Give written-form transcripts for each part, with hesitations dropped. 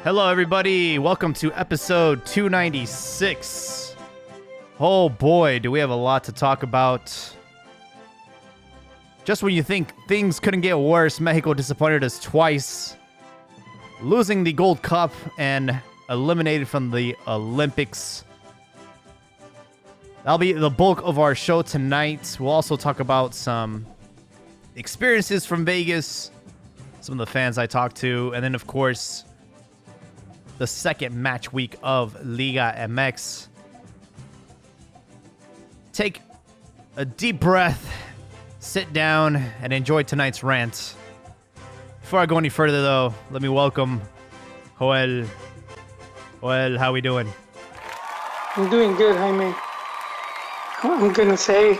Hello, everybody. Welcome to episode 296. Oh boy, do we have a lot to talk about. Just when you think things couldn't get worse, Mexico disappointed us twice, losing the Gold Cup and eliminated from the Olympics. That'll be the bulk of our show tonight. We'll also talk about some experiences from Vegas, some of the fans I talked to, and then, of course, the second match week of Liga MX. Take a deep breath, sit down, and enjoy tonight's rant. Before I go any further, though, let me welcome Joel. Joel, how we doing? I'm doing good, Jaime. I'm gonna say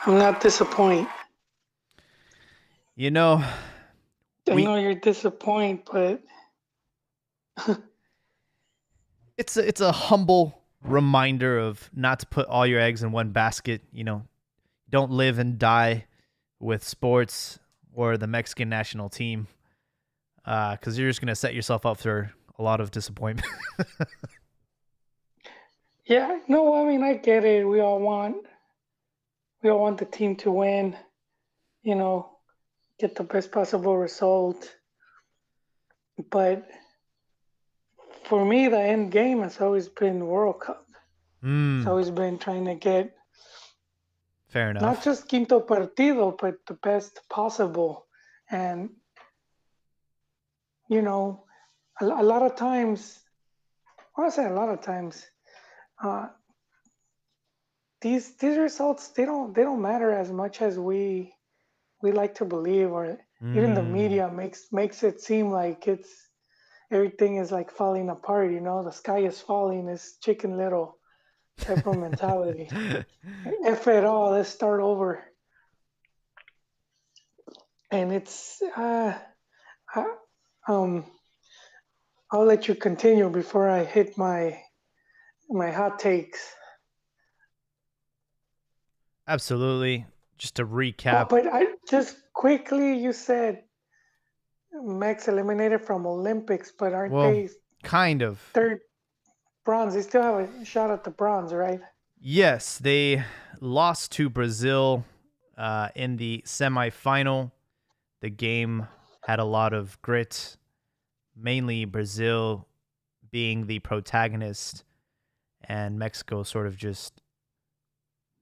I'm not disappointed. You know, I know you're disappointed, but it's a humble reminder of not to put all your eggs in one basket. You know, don't live and die with sports or the Mexican national team, because you're just gonna set yourself up for a lot of disappointment. yeah, no, I mean I get it. We all want the team to win, get the best possible result. But for me, the end game has always been the World Cup. It's always been trying to get Fair enough. not just quinto partido, but the best possible. And a lot of times, well, I say a lot of times, these results they don't matter as much as we like to believe, or even the media makes it seem like everything is like falling apart. The sky is falling. It's Chicken Little type of mentality. F it all. Let's start over. And it's I'll let you continue before I hit my hot takes. Absolutely. Just to recap. But I just quickly, you said Mex eliminated from Olympics, but aren't they kind of third bronze? They still have a shot at the bronze, right? Yes, they lost to Brazil in the semifinal. The game had a lot of grit, mainly Brazil being the protagonist and Mexico sort of just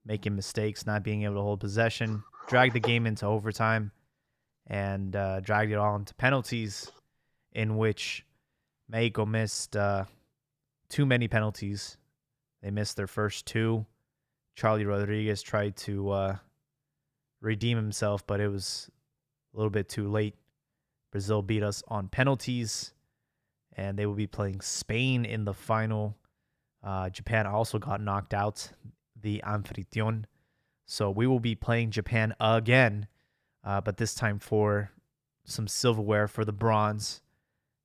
making mistakes, not being able to hold possession, dragged the game into overtime, and dragged it all into penalties, in which Mexico missed too many penalties. They missed their first two. Charlie Rodriguez tried to redeem himself, but it was a little bit too late. Brazil beat us on penalties, and they will be playing Spain in the final. Japan also got knocked out, the anfitrión. So we will be playing Japan again, but this time for some silverware for the bronze.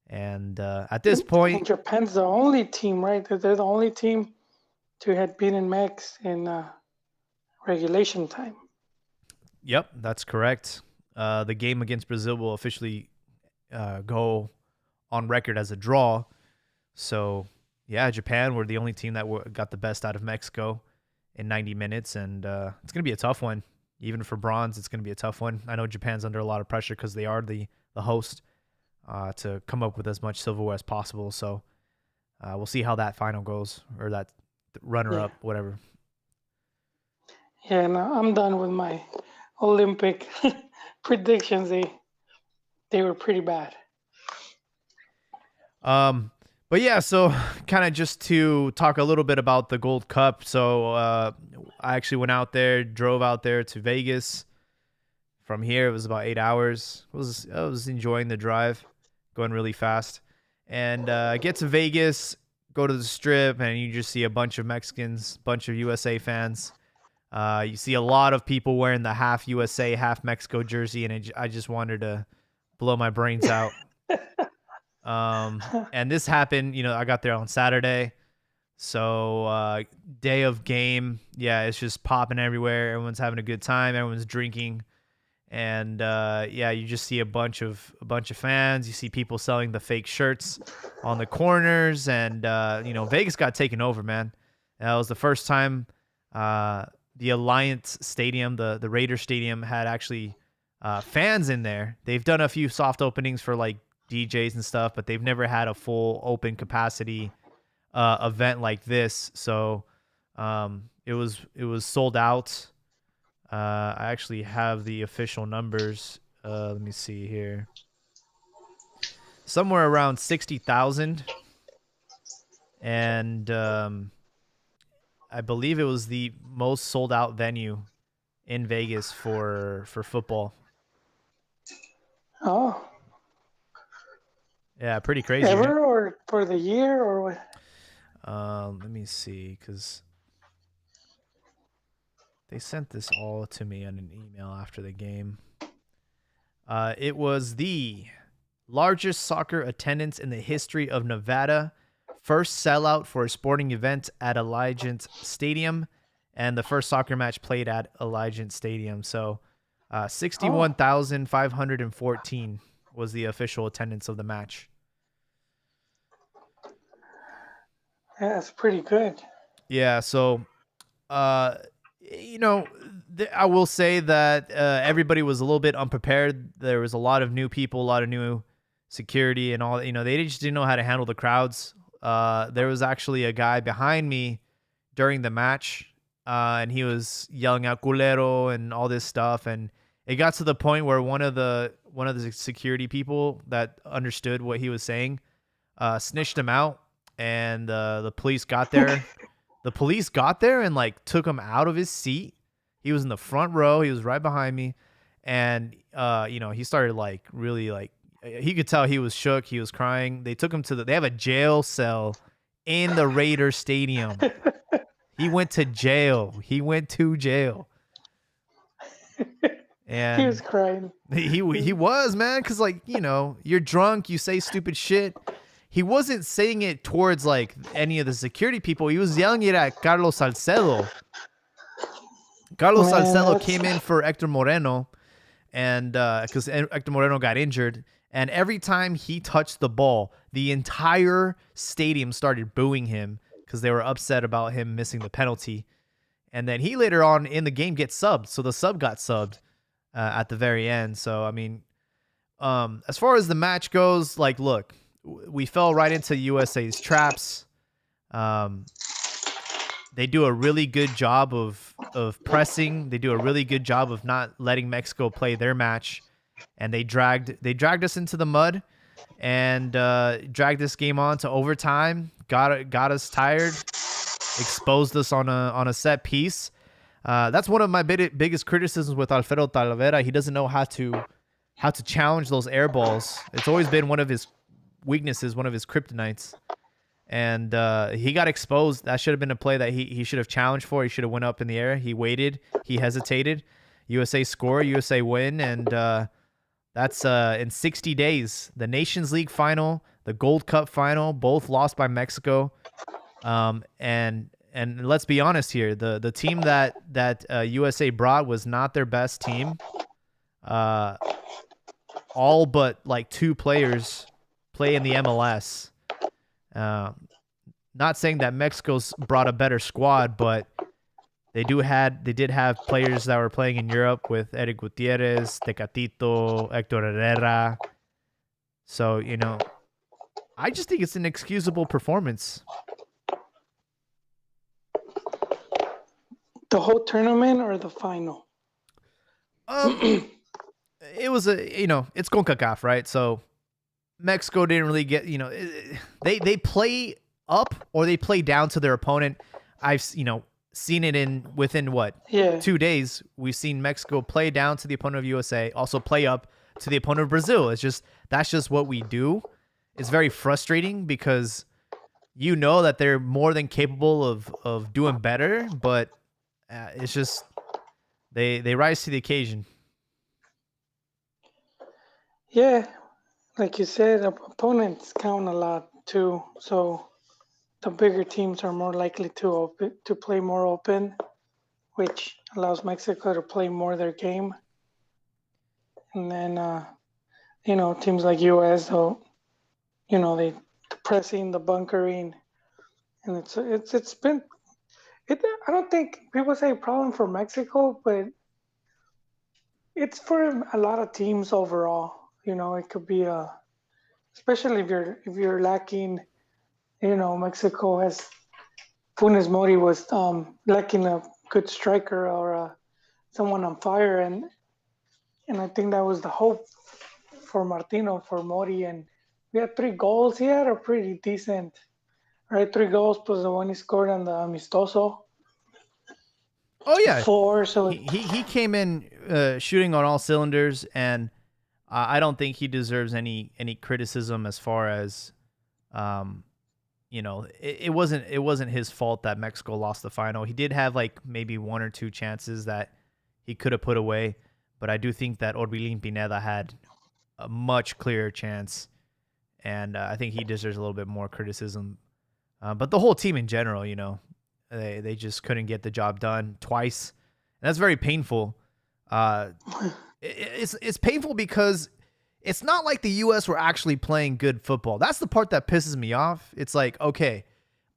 And at this point, and Japan's the only team, right? They're the only team to have beaten Mex in regulation time. Yep, that's correct. The game against Brazil will officially go on record as a draw. So, yeah, Japan were the only team that got the best out of Mexico in 90 minutes, and it's going to be a tough one. Even for bronze, it's going to be a tough one. I know Japan's under a lot of pressure because they are the host, to come up with as much silverware as possible. So we'll see how that final goes, or that runner-up, whatever. Yeah, no, I'm done with my Olympic predictions. They were pretty bad. But yeah, so kind of just to talk a little bit about the Gold Cup. So I actually went out there, drove out there to Vegas. From here, it was about 8 hours. I was enjoying the drive, going really fast. And get to Vegas, go to the Strip, and you just see a bunch of Mexicans, bunch of USA fans. You see a lot of people wearing the half USA, half Mexico jersey, and I just wanted to blow my brains out. And this happened, I got there on Saturday. So day of game, yeah, it's just popping everywhere. Everyone's having a good time. Everyone's drinking. And yeah, you just see a bunch of fans. You see people selling the fake shirts on the corners, and Vegas got taken over, man. That was the first time uh, the Alliance Stadium, the Raider Stadium, had actually fans in there. They've done a few soft openings for like DJs and stuff, but they've never had a full open capacity event like this. So it was sold out. I actually have the official numbers. Let me see here. Somewhere around 60,000, and I believe it was the most sold out venue in Vegas for football. Oh, Yeah, pretty crazy, right? ever or for the year or what? Let me see, because they sent this all to me on an email after the game. It was the largest soccer attendance in the history of Nevada, first sellout for a sporting event at Allegiant Stadium, and the first soccer match played at Allegiant Stadium. So, Oh, 61,514 was the official attendance of the match. yeah, that's pretty good. Yeah, so uh you know I will say that everybody was a little bit unprepared. There was a lot of new people, a lot of new security and all. They just didn't know how to handle the crowds. There was actually a guy behind me during the match, and he was yelling out culero and all this stuff, and it got to the point where one of the security people that understood what he was saying snitched him out, and the police got there. The police got there and like took him out of his seat. He was in the front row. He was right behind me, and he started like really like he could tell he was shook. He was crying. They took him to they have a jail cell in the Raider Stadium. He went to jail. He went to jail, He was and crying. he was, man, because like you're drunk, you say stupid shit. He wasn't saying it towards like any of the security people. He was yelling it at Carlos Salcedo. Carlos Man, Salcedo that's came in for Hector Moreno, and because Hector Moreno got injured, and every time he touched the ball, the entire stadium started booing him because they were upset about him missing the penalty. And then he later on in the game gets subbed, so the sub got subbed at the very end. So I mean, as far as the match goes, like, look, we fell right into USA's traps. Um, they do a really good job of pressing. They do a really good job of not letting Mexico play their match, and they dragged us into the mud and dragged this game on to overtime. Got us tired, exposed us on a set piece. That's one of my biggest criticisms with Alfredo Talavera. He doesn't know how to challenge those air balls. It's always been one of his weaknesses, one of his kryptonites. And he got exposed. That should have been a play that he should have challenged for. He should have went up in the air. He waited. He hesitated. USA score. USA win. And that's in 60 days. The Nations League final, the Gold Cup final, both lost by Mexico. And let's be honest here. The team that USA brought was not their best team. All but like two players play in the MLS. Not saying that Mexico's brought a better squad, but they did have players that were playing in Europe with Eric Gutierrez, Tecatito, Hector Herrera. So I just think it's an excusable performance. the whole tournament or the final. Um, it was it's CONCACAF, right? So Mexico didn't really get they play up or they play down to their opponent. I've seen it within what Yeah, 2 days. We've seen Mexico play down to the opponent of USA, also play up to the opponent of Brazil. That's just what we do. It's very frustrating because that they're more than capable of doing better, but it's just they rise to the occasion. yeah. Like you said, opponents count a lot too. So the bigger teams are more likely to play more open, which allows Mexico to play more their game. and then teams like US, though, they the pressing, the bunkering, and it's been it. I don't think people say a problem for Mexico, but it's for a lot of teams overall. It could be especially if you're lacking. Mexico has Funes Mori was lacking a good striker or someone on fire, and I think that was the hope for Martino, for Mori, and we had 3 goals. He had a pretty decent, right? 3 goals plus the one he scored on the amistoso, Oh yeah, 4. So he came in shooting on all cylinders, and I don't think he deserves any criticism as far as um, it wasn't his fault that Mexico lost the final. He did have like maybe one or two chances that he could have put away, but I do think that Orbelin Pineda had a much clearer chance, and I think he deserves a little bit more criticism. But the whole team in general, they just couldn't get the job done twice, and that's very painful. Uh, it's painful because it's not like the U.S. were actually playing good football. That's the part that pisses me off. It's like, okay,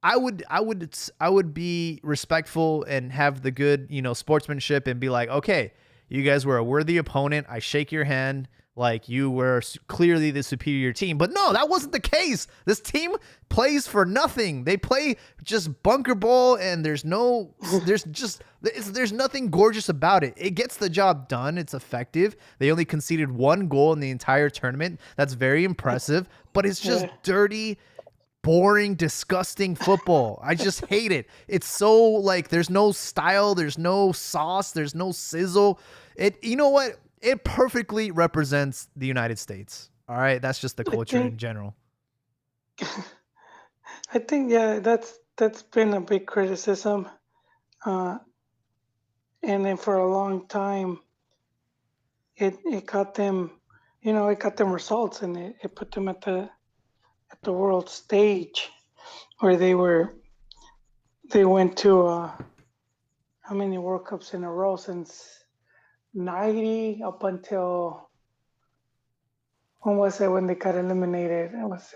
I would be respectful and have the good, sportsmanship and be like, okay, you guys were a worthy opponent. I shake your hand like you were clearly the superior team. But no, that wasn't the case. This team plays for nothing. They play just bunker ball, and there's nothing gorgeous about it. It gets the job done. It's effective. They only conceded 1 goal in the entire tournament. That's very impressive, but it's just yeah, dirty, boring, disgusting football. I just hate it. It's so like there's no style, there's no sauce, there's no sizzle. You know what? It perfectly represents the United States. All right, that's just the I culture in think general. I think yeah, that's been a big criticism, uh, and then for a long time, it got them, it got them results, and it put them at the world stage where they went to how many World Cups in a row since '90 up until when was it when they got eliminated? Was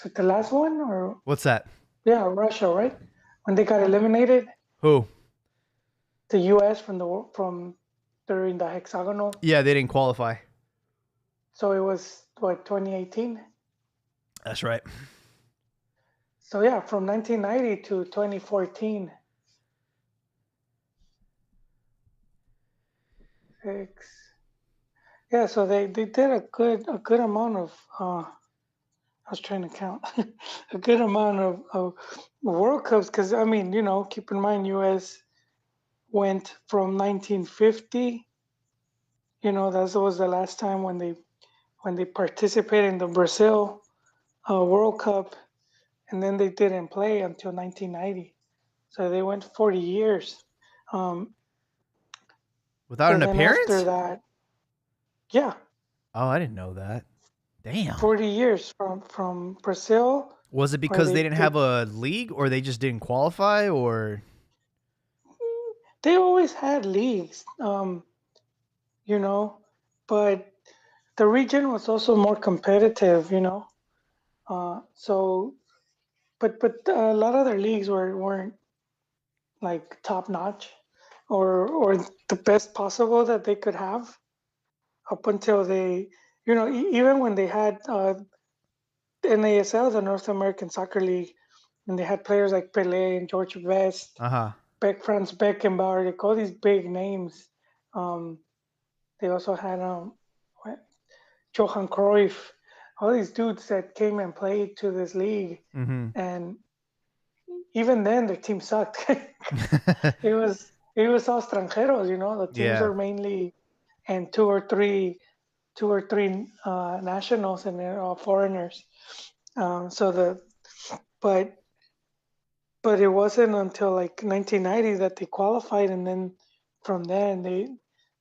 it the last one or What's that? yeah, Russia, right? When they got eliminated, Who? the U.S. from during the hexagonal. Yeah, they didn't qualify. So it was what 2018. That's right. So yeah, from 1990 to 2014, six. Yeah, so they did a good amount of I was trying to count a good amount of World Cups because I mean keep in mind U.S. went from 1950. That was the last time when they participated in the Brazil World Cup, and then they didn't play until 1990. So they went 40 years. Um, Without so an then after appearance? that, yeah, Oh, I didn't know that. Damn. 40 years from Brazil, Was it where because they they didn't they have a league, or they just didn't qualify, or they always had leagues, you know, but the region was also more competitive, So, but a lot of their leagues weren't like top notch, or the best possible that they could have up until even when they had NASL, the North American Soccer League, and they had players like Pele and George Best, uh-huh. Franz Beckenbauer, they call these big names. Um, they also had Johan Cruyff, all these dudes that came and played to this league, Mhm. and even then their team sucked. it was all extranjeros, the teams Yeah. are mainly and two or three nationals, and they're all foreigners. So but but it wasn't until like 1990 that they qualified, and then from then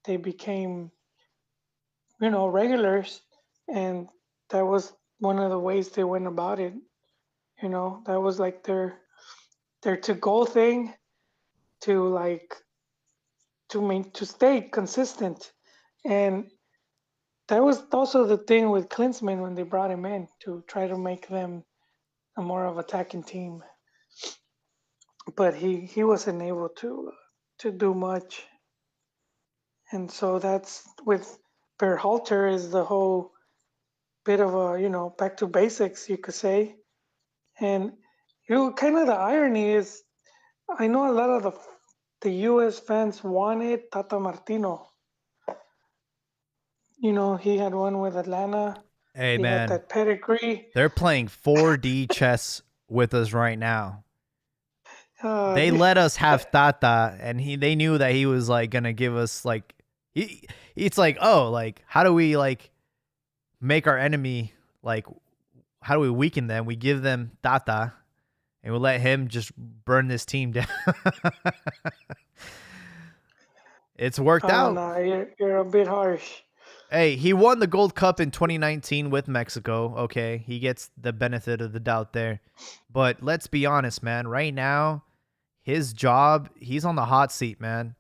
they became regulars, and that was one of the ways they went about it. That was like their to goal thing to like to stay consistent. And that was also the thing with Klinsman when they brought him in to try to make them a more of attacking team. But he wasn't able to do much. And so that's with Berhalter is the whole bit of a, back to basics, you could say. And kind of the irony is, I know a lot of the U.S. fans wanted Tata Martino. He had one with Atlanta. Hey He had man, that pedigree. they're playing 4D chess with us right now. Uh, They let us have Tata, and they knew that he was like gonna give us like it's like, oh, like how do we like make our enemy, like how do we weaken them? We give them Tata and we'll let him just burn this team down. It's worked oh out. no, you're a bit harsh. Hey, he won the Gold Cup in 2019 with Mexico. Okay, he gets the benefit of the doubt there. But let's be honest, man. Right now, his job, he's on the hot seat, man.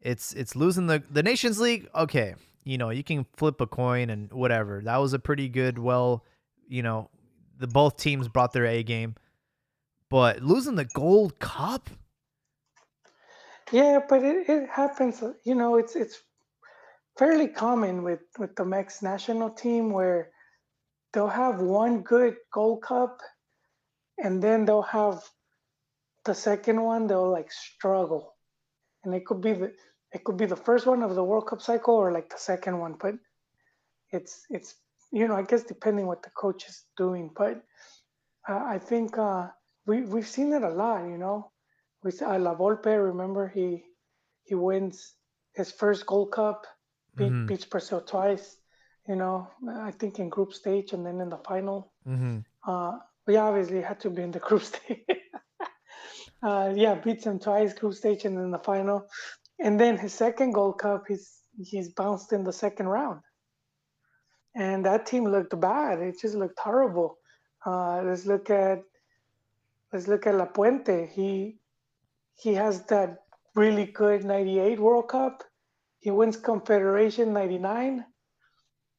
It's losing the Nations League. Okay, you can flip a coin and whatever. That was a pretty good. Well, the both teams brought their A game, but losing the Gold Cup. Yeah, but it happens. It's fairly common with the Mex national team where they'll have one good Gold Cup, and then they'll have the second one. They'll like struggle, and it could be the first one of the World Cup cycle or like the second one. But it's I guess depending what the coach is doing. But I think we've seen it a lot. We La Volpe. Remember he wins his first Gold Cup, Mm-hmm. beats Brazil twice. I think in group stage and then in the final. Mm-hmm. We obviously had to be in the group stage. Yeah, beats him twice, group stage and then the final. And then his second Gold Cup, he's bounced in the second round, and that team looked bad. It just looked horrible. Uh, let's look at let's look at La Puente. He has that really good '98 World Cup. He wins Confederation '99.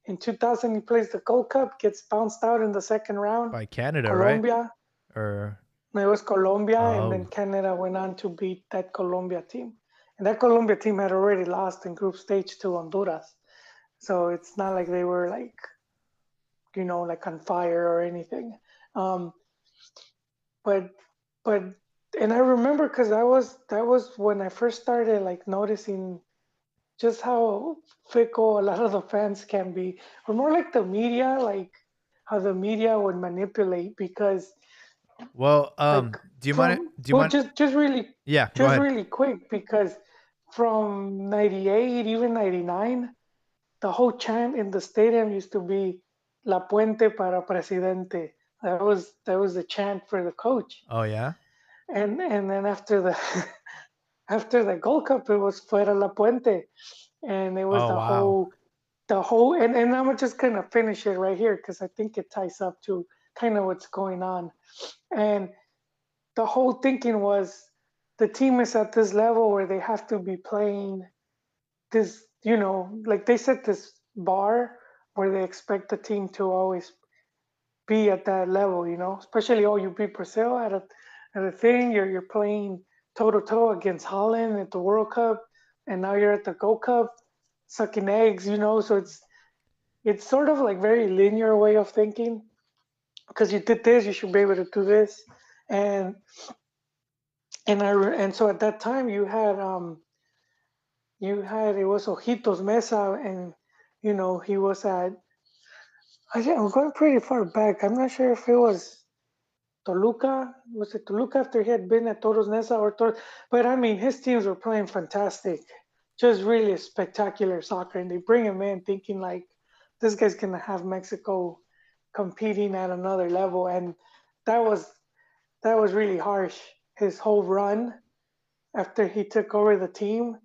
In 2000, he plays the Gold Cup, gets bounced out in the second round. By Canada, right? Colombia. Or No, it was Colombia, and then oh, Canada went on to beat that Colombia team. And that Colombia team had already lost in group stage to Honduras. So it's not like they were like on fire or anything. Um, but but and I remember because that was when I first started like noticing just how fickle a lot of the fans can be, or more like the media, like how the media would manipulate because well, like do you mind? from Do you well mind? just really Yeah, go just ahead. really quick because from '98 even '99 the whole chant in the stadium used to be La Puente para Presidente. That was the chant for the coach. Oh yeah. And then after the after the Gold Cup, it was Fuera La Puente, and it was Oh wow. and I'm just gonna finish it right here because I think it ties up to kind of what's going on. And the whole thinking was the team is at this level where they have to be playing this, like they set this bar where they expect the team to always be at that level, especially you beat Brazil at a thing, you're playing toe to toe against Holland at the World Cup, and now you're at the Gold Cup, sucking eggs, so it's sort of like very linear way of thinking because you did this, you should be able to do this, and and so at that time you had it was Ojitos Mesa, and he was at I'm going pretty far back. I'm not sure if it was Toluca. Was it Toluca after he had been at Toros Neza or Toros? But I mean, his teams were playing fantastic, just really spectacular soccer. And they bring him in thinking like this guy's gonna have Mexico competing at another level, and that was that was really harsh. His whole run after he took over the team,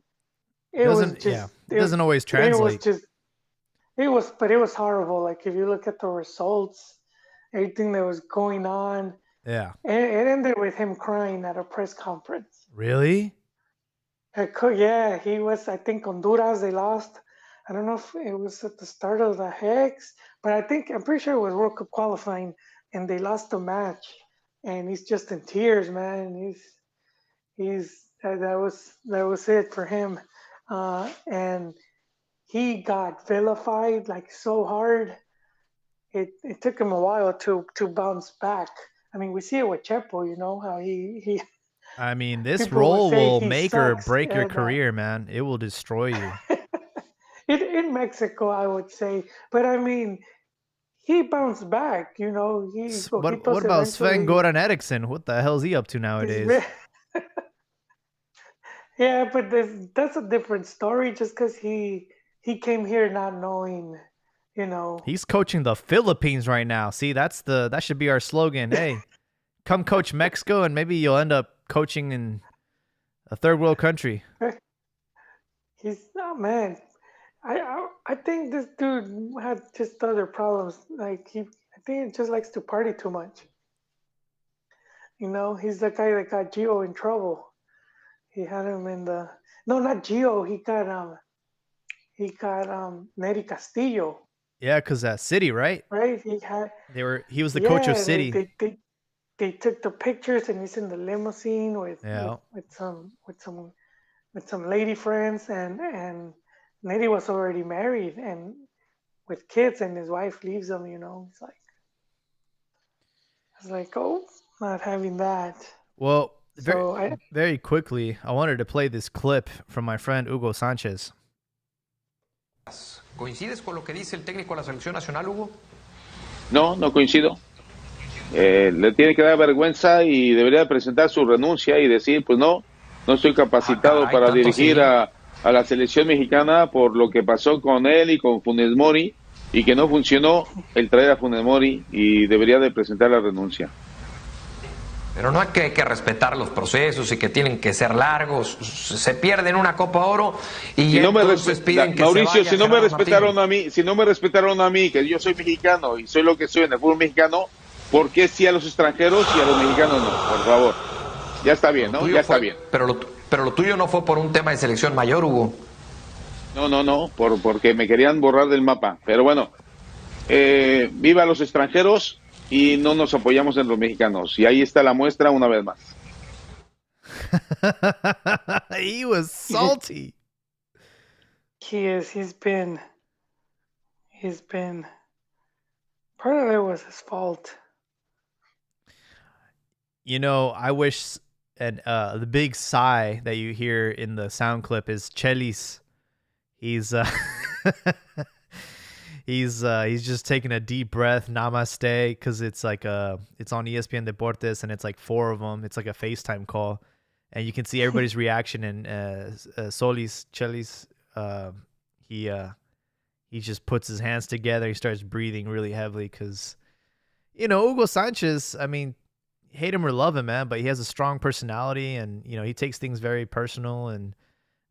it was Doesn't yeah. just It doesn't always it was translate. just it was horrible. Like if you look at the results, everything that was going on, Yeah. it ended with him crying at a press conference. Really? Yeah, he was. I think Honduras. They lost. I don't know if it was at the start of the Hex, but I'm pretty sure it was World Cup qualifying, and they lost the match. And he's just in tears, man. He's that was it for him, and he got vilified like so hard. It took him a while to bounce back. I mean, we see it with Chepo, how he I mean, this people will role say will he make or sucks break your and career, man. It will destroy you. in Mexico, I would say. But I mean, he bounced back. What Ojitos about Sven eventually. Goran Eriksson? What the hell's he up to Is nowadays? Yeah, but that's a different story. Just because he came here not knowing, you know. He's coaching the Philippines right now. See, that should be our slogan. Hey, come coach Mexico, and maybe you'll end up coaching in a third world country. He's oh man. I think this dude had just other problems. Like I think he just likes to party too much. He's the guy that got Gio in trouble. He had him in the no, not Gio. He got Neri Castillo, Yeah, cause that City, right? right? He was the coach of Yeah, they City. they they, they took the pictures and he's in the limousine with with Yeah. with some with some with some lady friends and Neri was already married and with kids and his wife leaves him. It's like, oh, not having that. Well, very So I very quickly, I wanted to play this clip from my friend Hugo Sanchez. ¿Coincides con lo que dice el técnico de la selección nacional, Hugo? No, no coincido. Le tiene que dar vergüenza y debería presentar su renuncia y decir, pues no, no estoy Ah, capacitado caray, para tanto dirigir así. a la selección mexicana por lo que pasó con él y con Funes Mori y que no funcionó el traer a Funes Mori y debería de presentar la renuncia. Pero no hay que respetar los procesos y que tienen que ser largos. Se pierden una Copa Oro y Si no me entonces piden que Mauricio, se vaya Gerardo Martino. si no me respetaron a mí, que yo soy mexicano y soy lo que soy en el fútbol mexicano, ¿por qué sí a los extranjeros y a los mexicanos no? Por favor. Ya está bien, Lo ¿no? tuyo Ya está fue, bien. pero lo tuyo no fue por un tema de selección mayor, Hugo. No, porque me querían borrar del mapa. Pero bueno, viva los extranjeros y no nos apoyamos en los mexicanos. Y ahí está la muestra una vez más. He was salty. he is. He's been. Part of it was his fault. I wish, and the big sigh that you hear in the sound clip is Chelis. He's he's just taking a deep breath, namaste, because it's like it's on ESPN Deportes and it's like four of them. It's like a FaceTime call, and you can see everybody's reaction. And Solis Chelis, he just puts his hands together. He starts breathing really heavily because Hugo Sanchez. I mean, hate him or love him, man, but he has a strong personality, and he takes things very personal. And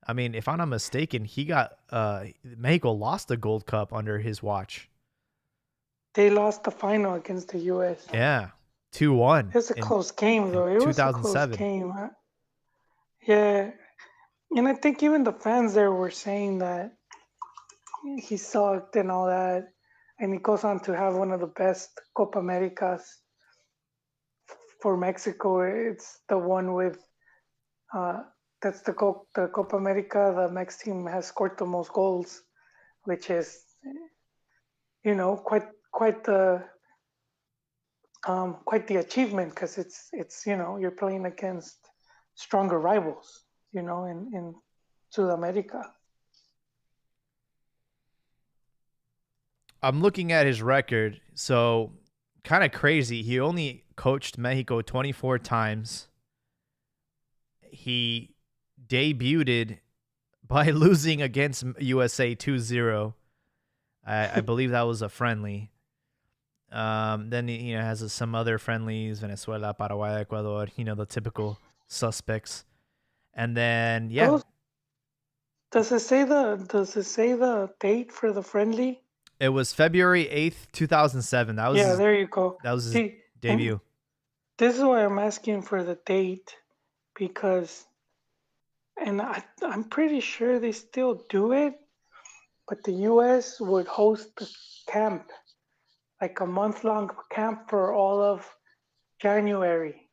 I mean, if I'm not mistaken, he got Mexico lost the Gold Cup under his watch. They lost the final against the U.S. Yeah, 2-1 It was a close game, in though. It was a close 2007. game. Yeah, and I think even the fans there were saying that he sucked and all that. And he goes on to have one of the best Copa Americas for Mexico. It's the one with uh, that's the Copa America. The Mex team has scored the most goals, which is quite the achievement because it's you're playing against stronger rivals, in South America. I'm looking at his record, so kind of crazy. He only coached Mexico 24 times. He debuted by losing against USA 2-0. I believe that was a friendly. Then he has some other friendlies: Venezuela, Paraguay, Ecuador. The typical suspects. And then Does it say the date for the friendly? it was February 8th, 2007. Yeah, there you go. That was his See, and debut. this is why I'm asking for the date because and I'm pretty sure they still do it, but the U.S. would host a camp, like a month-long camp for all of January,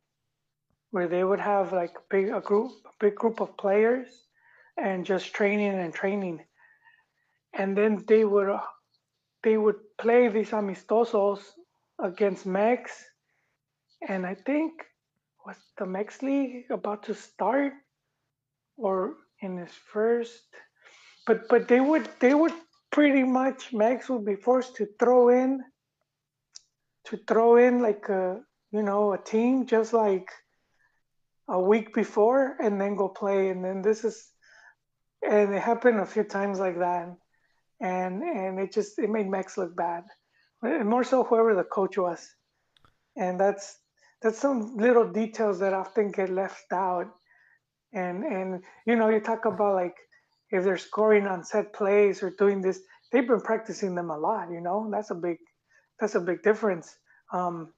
where they would have like a big group of players, and just training and training, and then they would play these amistosos against Mex, and I think was the Mex League about to start or in his first, but they would pretty much Mex would be forced to throw in like a team just like a week before and then go play, and then this is and it happened a few times like that, and it made Mex look bad, and more so whoever the coach was, and that's some little details that often get left out, and you talk about like if they're scoring on set plays or doing this, they've been practicing them a lot. That's a big difference. Um,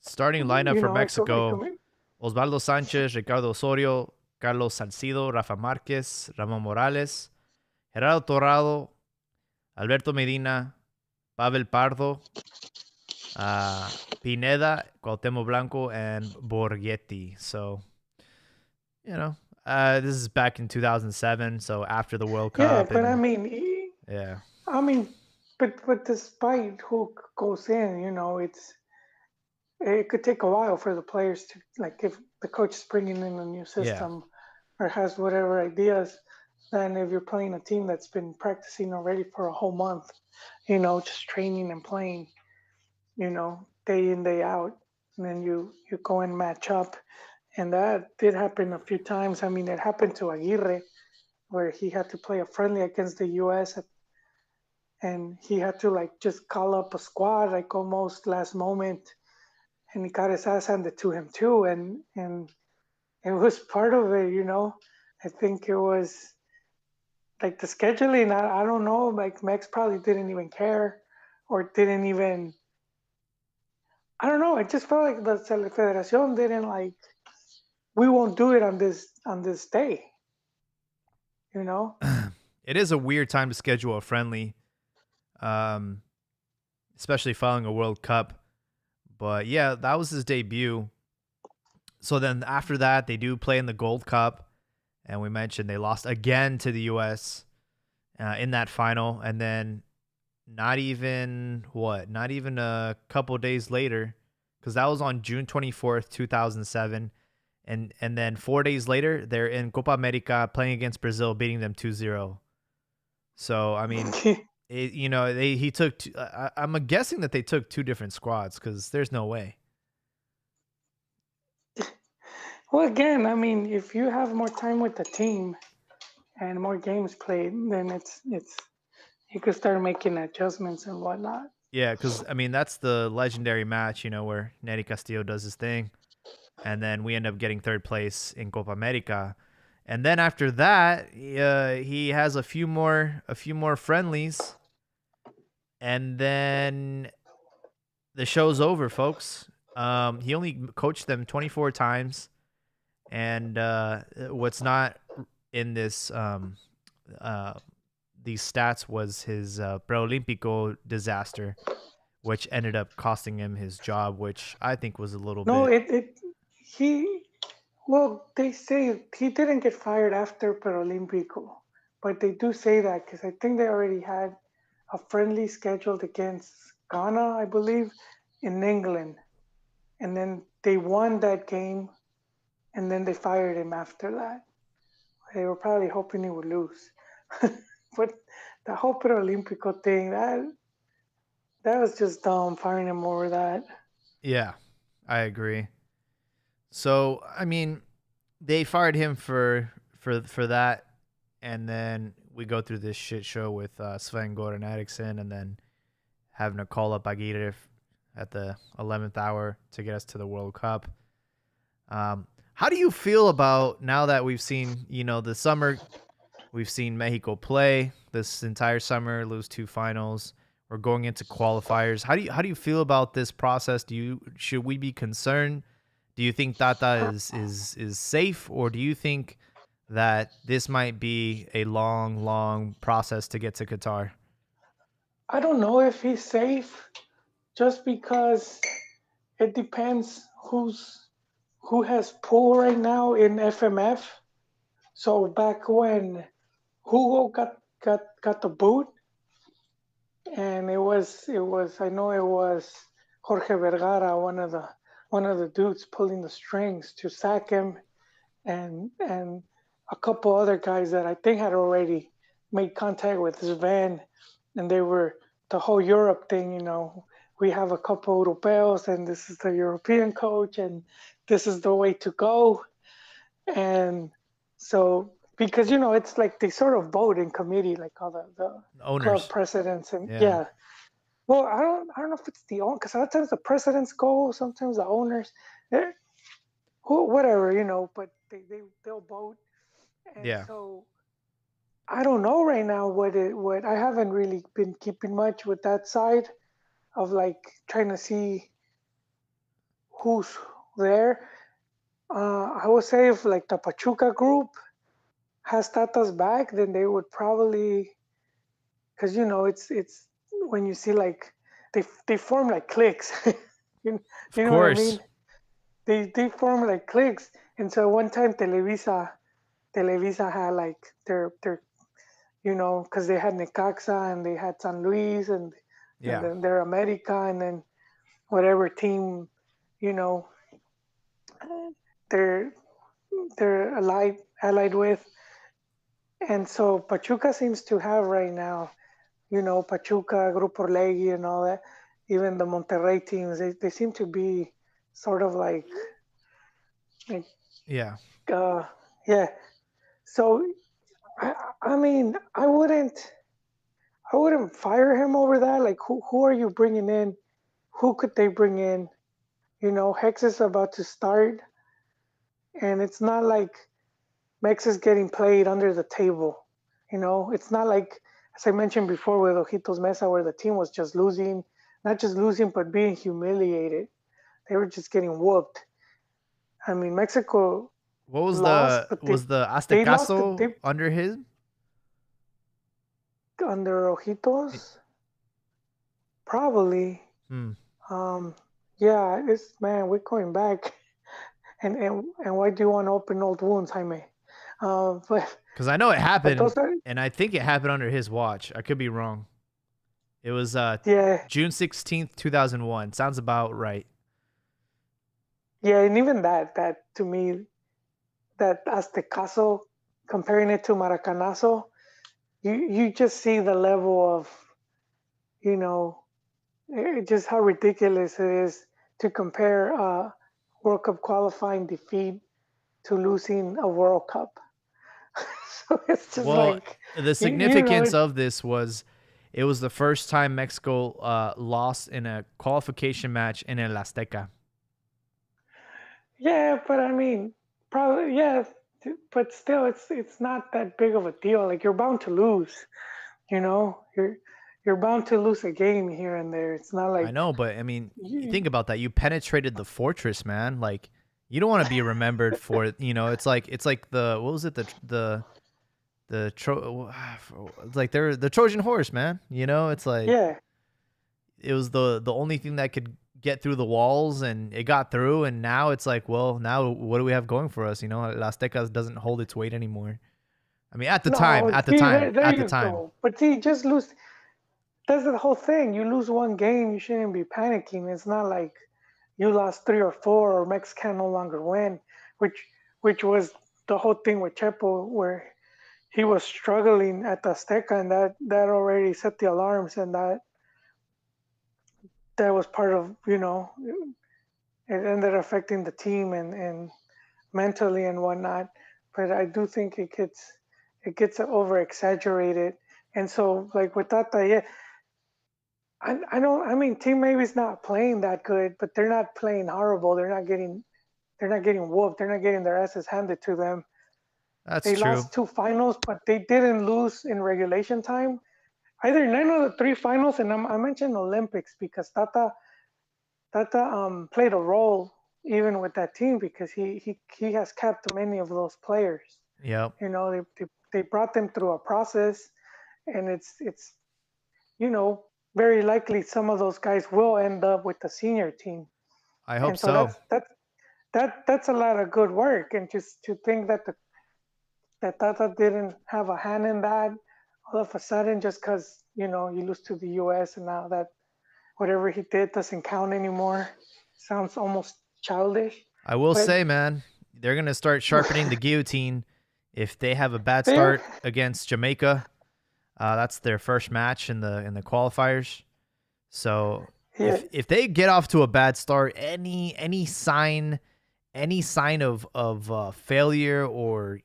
Starting lineup for it Mexico: can be, Osvaldo Sánchez, Ricardo Osorio, Carlos Salcido, Rafa Márquez, Ramón Morales, Gerardo Torrado, Alberto Medina, Pavel Pardo, Pineda, Cuauhtémoc Blanco, and Borghetti. So, this is back in 2007, so after the World yeah, Cup. but I And mean, yeah, I mean, but despite who goes in, it could take a while for the players to like if the coach is bringing in a new yeah, system or has whatever ideas. Than if you're playing a team that's been practicing already for a whole month, just training and playing, day in day out, and then you go and match up, and that did happen a few times. I mean, it happened to Aguirre where he had to play a friendly against the U.S. and he had to like just call up a squad like almost last moment, and he got his ass handed to him too, and it was part of it. I think it was like the scheduling. I don't know. Like Mex probably didn't even care, or didn't even. I don't know. It just felt like the Federación didn't like. We won't do it on this day. You know. it is a weird time to schedule a friendly, um, especially following a World Cup. But yeah, that was his debut. So then after that, they do play in the Gold Cup, and we mentioned they lost again to the U.S. In that final, and then not even a couple days later, because that was on June 24th, 2007, and then 4 days later they're in Copa America playing against Brazil, beating them 2-0. So I mean, he took. I'm guessing that they took two different squads because there's no way. Well, again, I mean, if you have more time with the team and more games played, then it's you could start making adjustments and whatnot. Yeah, because I mean that's the legendary match, where Nery Castillo does his thing, and then we end up getting third place in Copa America, and then after that, he has a few more friendlies, and then the show's over, folks. He only coached them 24 times, and what's not in this these stats was his Preolímpico disaster, which ended up costing him his job, which I think was a little No, bit. he well, they say he didn't get fired after Paralímpico, but they do say that because I think they already had a friendly scheduled against Ghana, I believe, in England, and then they won that game, and then they fired him after that. They were probably hoping he would lose, but the whole Paralímpico thing that was just dumb, firing him over that. Yeah, I agree. So I mean, they fired him for that, and then we go through this shit show with Sven Goran Eriksson, and then having to call up Aguirre at the 11th hour to get us to the World Cup. How do you feel about now that we've seen, the summer, we've seen Mexico play this entire summer, lose two finals. We're going into qualifiers. How do you feel about this process? Should we be concerned? Do you think Tata is safe, or do you think that this might be a long, long process to get to Qatar? I don't know if he's safe, just because it depends who has pull right now in FMF. So back when Hugo got the boot, and it was I know it was Jorge Vergara, one of the dudes pulling the strings to sack him, and a couple other guys that I think had already made contact with Sven, and they were the whole Europe thing. We have a couple Europeos, and this is the European coach, and this is the way to go. And so, because it's like they sort of vote in committee, like all the club Owners. presidents, and Yeah. yeah. Well, I don't know if it's the own, because sometimes the presidents go, sometimes the owners. Eh, whatever, but they'll vote. And Yeah. so I don't know right now what I haven't really been keeping much with that side of like trying to see who's there. I would say if like the Pachuca group has Tata's back, then they would probably, because it's when you see like they form like cliques. you, Of you know what I mean? course. They form like cliques, and so one time Televisa had like their because they had Necaxa and they had San Luis and Yeah. then their America, and then whatever team you know they're they're allied with. And so Pachuca seems to have right now, Pachuca, Grupo Orlegui, and all that. Even the Monterrey teams, they seem to be sort of like Yeah. uh yeah. So I I mean I wouldn't fire him over that. Like who are you bringing in? Who could they bring in? Hex is about to start, and it's not like Mex is getting played under the table. It's not like, as I mentioned before, with Ojitos Mesa, where the team was just losing, not just losing, but being humiliated. They were just getting whooped. I mean, Mexico What was lost, the but was the they lost it. Aztecaso They under him? under Ojitos, probably. Hmm. Um, yeah, it's man, we're going back. And why do you want to open old wounds, Jaime? But Because I know it those happened, are and I think it happened under his watch. I could be wrong. It was yeah, June 16th, 2001. Sounds about right. yeah, and even that to me, that Aztecaso, comparing it to Maracanazo, you just see the level of you know just how ridiculous it is to compare World Cup qualifying defeat to losing a World Cup. So it's just Well, like the you, you know significance it, of this was it was the first time Mexico lost in a qualification match in El Azteca. yeah, but I mean, probably yeah, but still, it's not that big of a deal. Like you're bound to lose, you're bound to lose a game here and there. It's not I like know, but I mean, you you, think about that. You penetrated the fortress, man. Like you don't want to be remembered for it. It's like the what was it it's like they're the Trojan horse, man. It's like yeah, it was the only thing that could get through the walls, and it got through. And now it's like, well, now what do we have going for us? Las Tecas doesn't hold its weight anymore. I mean, at the time, no, at the see, time, there at the you time. go. But see, just lose. That's the whole thing. You lose one game, you shouldn't be panicking. It's not like you lost three or four, or Mex can no longer win, which which was the whole thing with Chepo, where he was struggling at the Azteca, and that already set the alarms, and that was part of it ended up affecting the team and mentally and whatnot. But I do think it gets over exaggerated, and so like with Tata, yeah, I don't. I mean, Team maybe's not playing that good, but they're not playing horrible. They're not getting whooped. They're not getting their asses handed to them. That's They true. lost two finals, but they didn't lose in regulation time. Either none of the three finals, and I mentioned Olympics because Tata played a role even with that team because he has kept many of those players. Yep. They brought them through a process, and it's you know very likely some of those guys will end up with the senior team, I hope and so so. that's a lot of good work, and just to think that that Tata didn't have a hand in that all of a sudden just because you lose to the U.S. and now that whatever he did doesn't count anymore. Sounds almost childish, I will but say, man, they're gonna start sharpening the guillotine if they have a bad they start against Jamaica. That's their first match in the qualifiers. So yeah if they get off to a bad start, any sign of failure or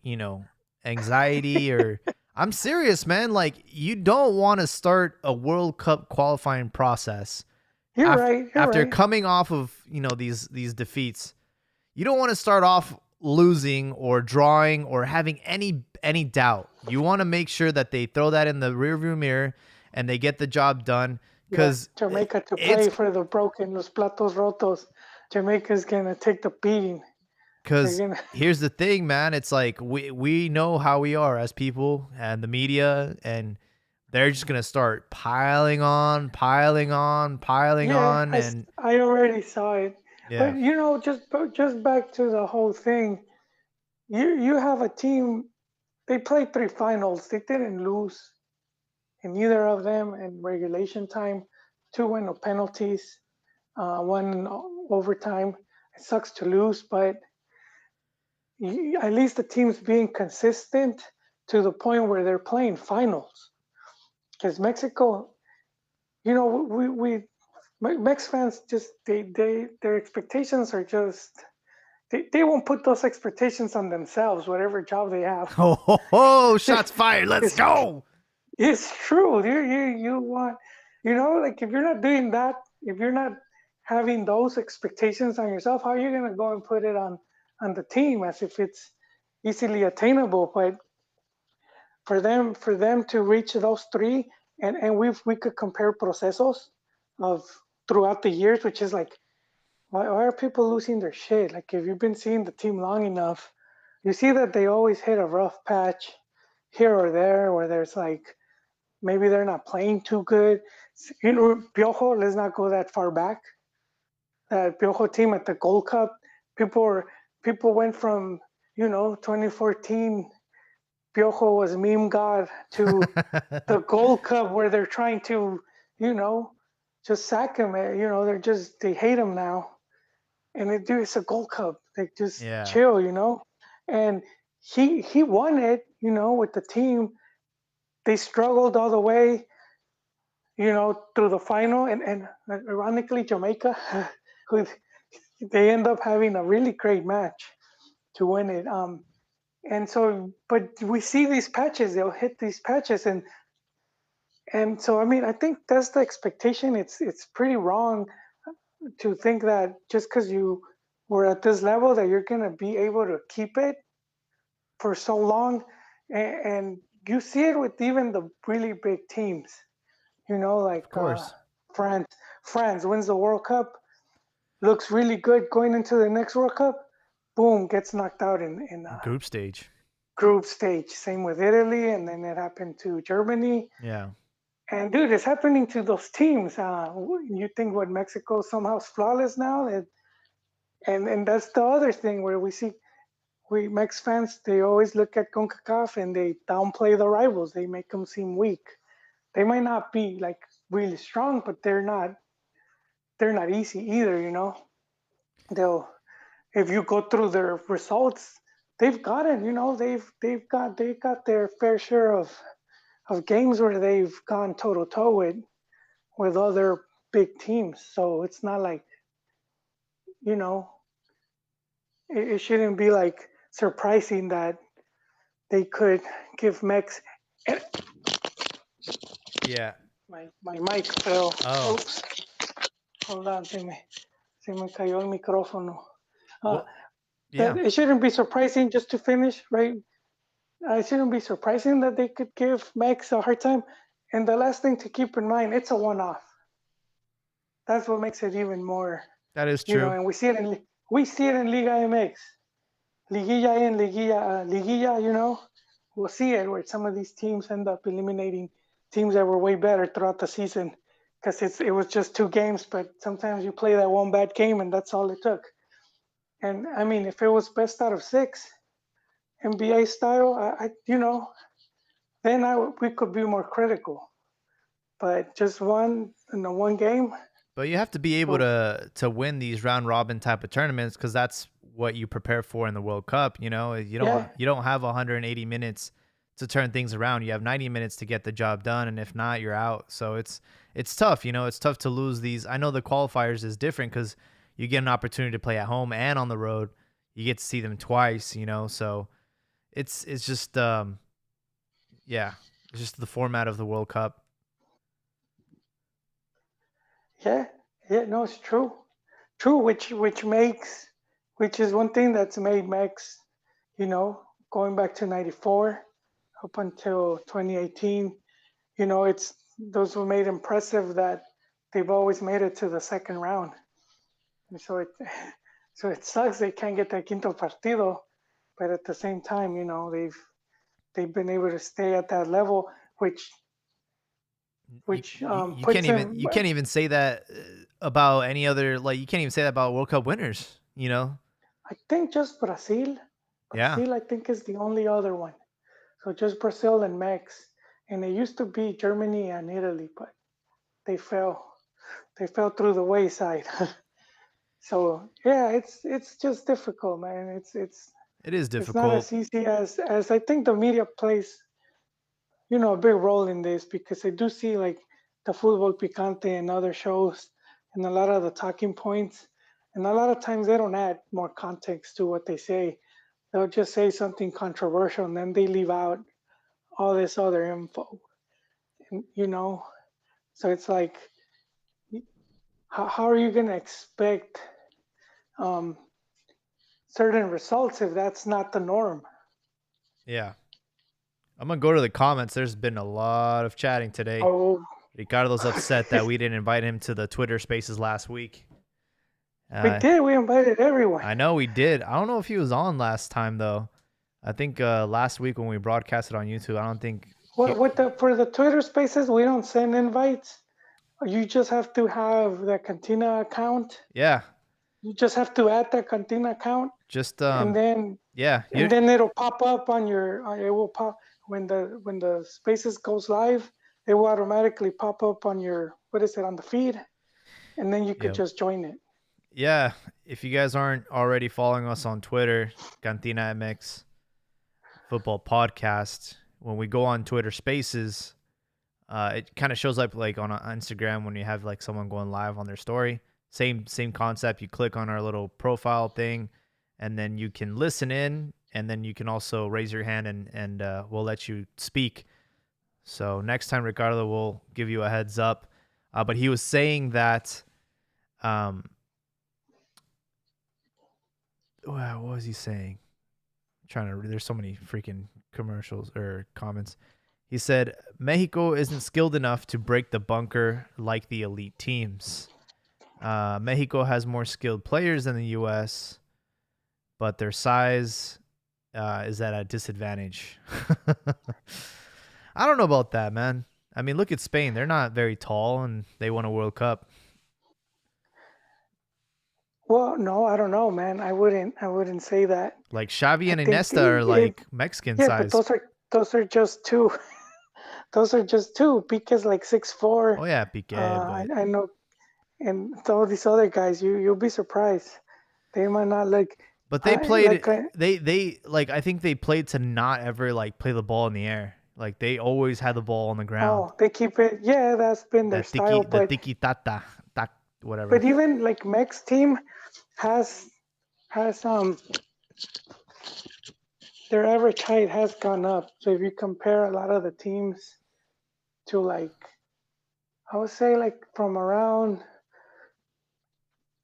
anxiety or I'm serious, man. Like you don't want to start a World Cup qualifying process you're right, you're after right. coming off of these defeats. You don't want to start off losing or drawing or having any doubt. You want to make sure that they throw that in the rearview mirror and they get the job done Yeah, because Jamaica to it's play for the broken, los platos rotos. Jamaica's gonna take the beating. They're because gonna. here's the thing, man. It's like we know how we are as people and the media, and they're just gonna start piling on, piling on, piling Yeah, on, and I already saw it, but yeah. just back to the whole thing. You have a team. They played three finals. They didn't lose in either of them in regulation time. Two went no penalties. One in overtime. It sucks to lose, but at least the team's being consistent to the point where they're playing finals. Because Mexico, we Mex fans just they their expectations are just they won't put those expectations on themselves, whatever job they have. Oh, shots fired. Let's it's go. it's true. You want like if you're not doing that, if you're not having those expectations on yourself, how are you gonna go and put it on the team as if it's easily attainable? But for them to reach those three, and we could compare procesos of throughout the years, which is like why are people losing their shit? Like if you've been seeing the team long enough, you see that they always hit a rough patch here or there where there's like maybe they're not playing too good. Piojo, let's not go that far back. That Piojo team at the Gold Cup, people were, people went from 2014 Piojo was meme god to the Gold Cup where they're trying to you know just sack him. They hate him now, and dude, it's a Gold Cup. Like just Yeah, chill. And he won it, with the team. They struggled all the way, through the final, and ironically, Jamaica, who they end up having a really great match to win it. And so, but we see these patches; they'll hit these patches, and so I mean, I think that's the expectation. It's pretty wrong to think that just because you were at this level that you're gonna be able to keep it for so long, and you see it with even the really big teams. of Like course. France. France wins the World Cup, looks really good going into the next World Cup. Boom, gets knocked out in Group stage. group stage. Same with Italy, and then it happened to Germany. Yeah, And dude, it's happening to those teams. You think what Mexico somehow's flawless now, and that's the other thing where we Mex fans, they always look at CONCACAF and they downplay the rivals. They make them seem weak. They might not be like really strong, but they're not easy either. They'll if you go through their results, they've got it. They've got their fair share of games where they've gone toe to toe with other big teams. So it's not like you know it shouldn't be like surprising that they could give Mex. And yeah. my mic fell. Oh, Oops, hold on, se me cayó el micrófono. Uh, well, that yeah. it shouldn't be surprising, just to finish, right? It shouldn't be surprising that they could give Mex a hard time. And the last thing to keep in mind, it's a one-off. That's what makes it even more, That is true. and we see it in Liga MX. Liguilla, we'll see it where some of these teams end up eliminating teams that were way better throughout the season because it was just 2 games, but sometimes you play that one bad game and that's all it took. And I mean, if it was best out of six, NBA style, then we could be more critical. But just one game. But you have to be able So to win these round robin type of tournaments because that's what you prepare for in the World Cup. You know, yeah, you don't have 180 minutes to turn things around. You have 90 minutes to get the job done, and if not, you're out. So it's tough. You know, it's tough to lose these. I know the qualifiers is different because you get an opportunity to play at home and on the road. You get to see them twice. You know, so it's just yeah, it's just the format of the World Cup. yeah, yeah. No, it's true. Which is one thing that's made Mex, going back to '94 up until 2018. It's those were made impressive that they've always made it to the second round. And so it sucks they can't get that quinto partido, but at the same time, they've been able to stay at that level, which You, which you puts can't even them. you can't even say that about any other, like you can't even say that about World Cup winners. You know? I think just Brazil. Yeah. Brazil, I think, is the only other one. So just Brazil and Mex, and it used to be Germany and Italy, but they fell. They fell through the wayside. So yeah, it's just difficult, man. It is It's not difficult. as easy as I think the media plays, a big role in this because I do see like the Football Picante and other shows and a lot of the talking points. And a lot of times they don't add more context to what they say. They'll just say something controversial and then they leave out all this other info. And so it's like, how are you going to expect um, certain results if that's not the norm? Yeah. I'm gonna go to the comments. There's been a lot of chatting today. Oh, Ricardo's upset that we didn't invite him to the Twitter Spaces last week. we did. We invited everyone. I know we did. I don't know if he was on last time though. I think last week when we broadcasted on YouTube, I don't think. For the Twitter Spaces, we don't send invites. You just have to have the Cantina account. Yeah. You just have to add the Cantina account, Just and then yeah. and then it'll pop up on your. It will pop when the Spaces goes live. It will automatically pop up on your, what is it, on the feed, and then you could Yeah. just join it. Yeah, if you guys aren't already following us on Twitter, Cantina MX Football Podcast, when we go on Twitter Spaces, it kind of shows up like on Instagram when you have like someone going live on their story. Same concept. You click on our little profile thing, and then you can listen in, and then you can also raise your hand, and we'll let you speak. So next time, Ricardo will give you a heads up. But he was saying that. What was he saying? There's so many freaking commercials or comments. He said Mexico isn't skilled enough to break the bunker like the elite teams. Mexico has more skilled players than the U.S., but their size is at a disadvantage. I don't know about that, man. I mean, look at Spain. They're not very tall, and they won a World Cup. Well, no, I don't know, man. I wouldn't say that. Like Xavi I and think Iniesta are like Mexican yeah, but size. those are just two. Those are just two. Pique's like 6'4". Oh yeah, Piqué, but I know, and all these other guys, you'll be surprised. They might not But they played. like They like. I think they played to not ever like play the ball in the air. Like they always had the ball on the ground. they keep it. Yeah, that's been their style. The But tiki tata, tak, whatever. but even like Mex team has has their average height has gone up. So if you compare a lot of the teams to like, I would say like from around,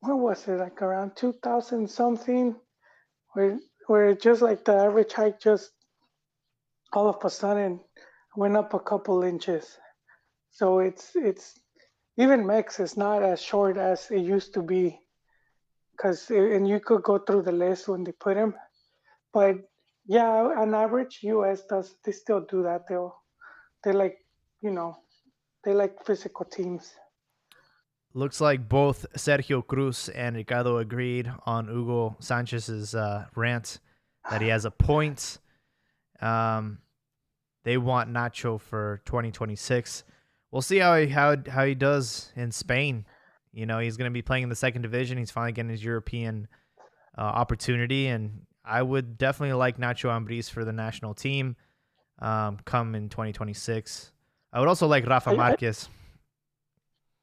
what was it, like around 2000 something, where where just like the average height just all of a sudden went up a couple inches. So it's even Mex is not as short as it used to be, and you could go through the list when they put him. But yeah, on average, US does they still do that. They like you know they like physical teams. Looks like both Sergio Cruz and Ricardo agreed on Hugo Sanchez's rant that he has a point. Um, they want Nacho for 2026. We'll see how he does in Spain. You know, he's going to be playing in the second division. He's finally getting his European opportunity, and I would definitely like Nacho Ambriz for the national team come in 2026. I would also like Rafa I Marquez.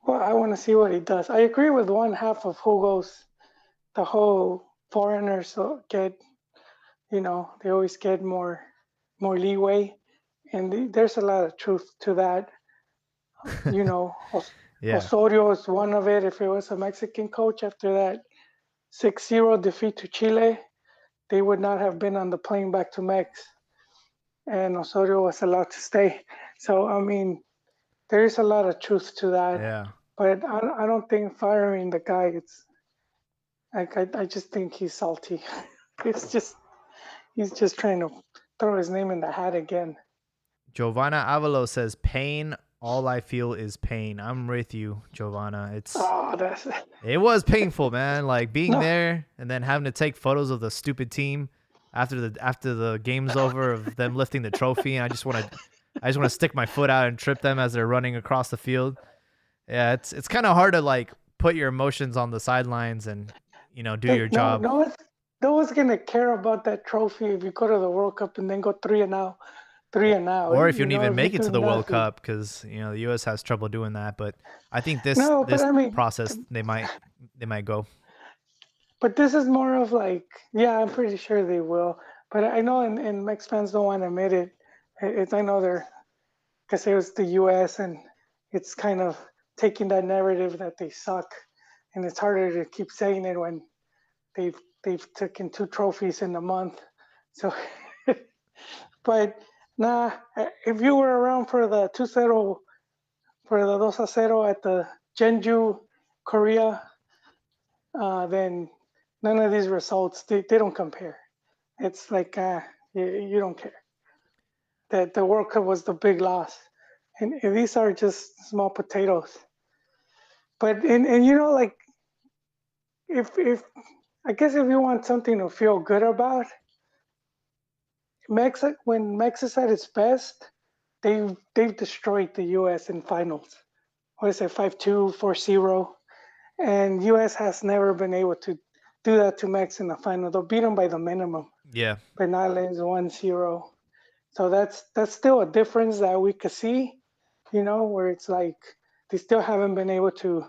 well, I want to see what he does. I agree with one half of Hugo's. The whole foreigners get they always get more leeway, and there's a lot of truth to that. You know, Yeah, Osorio is one of it. If it was a Mexican coach after that 6-0 defeat to Chile, they would not have been on the plane back to Mex, and Osorio was allowed to stay. So I mean, there is a lot of truth to that. yeah. But I don't think firing the guy. It's like I just think he's salty. It's just he's just trying to throw his name in the hat again. Giovanna Avalo says, pain. All I feel is pain. I'm with you, Giovanna. Oh, that's It was painful, man. Like being no, there and then having to take photos of the stupid team after the game's over of them lifting the trophy, and I just want to stick my foot out and trip them as they're running across the field. Yeah, it's kind of hard to like put your emotions on the sidelines and do your no, job. no one's gonna care about that trophy if you go to the World Cup and then go 3-0, 3-0. Or if you don't If even you make it do to the World nothing. Cup, because the U.S. has trouble doing that. But I think this No, but this I mean, process they might go. but this is more of like, yeah, I'm pretty sure they will. But I know, and Mex fans don't want to admit it. I know they're because it was the U.S. and it's kind of taking that narrative that they suck, and it's harder to keep saying it when they've taken 2 trophies in a month. So, but nah, if you were around for the 2-0 for the 2-0 at the Jeonju, Korea, then none of these results they don't compare. It's like you don't care. That the World Cup was the big loss, and these are just small potatoes. But and like if I guess if you want something to feel good about, when Mex is at its best, they've destroyed the U.S. in finals. What is it, 5-2, 4-0, and U.S. has never been able to do that to Mex in the final. They'll beat them by the minimum. Yeah. Penales 1-0. So that's still a difference that we could see, where it's like they still haven't been able to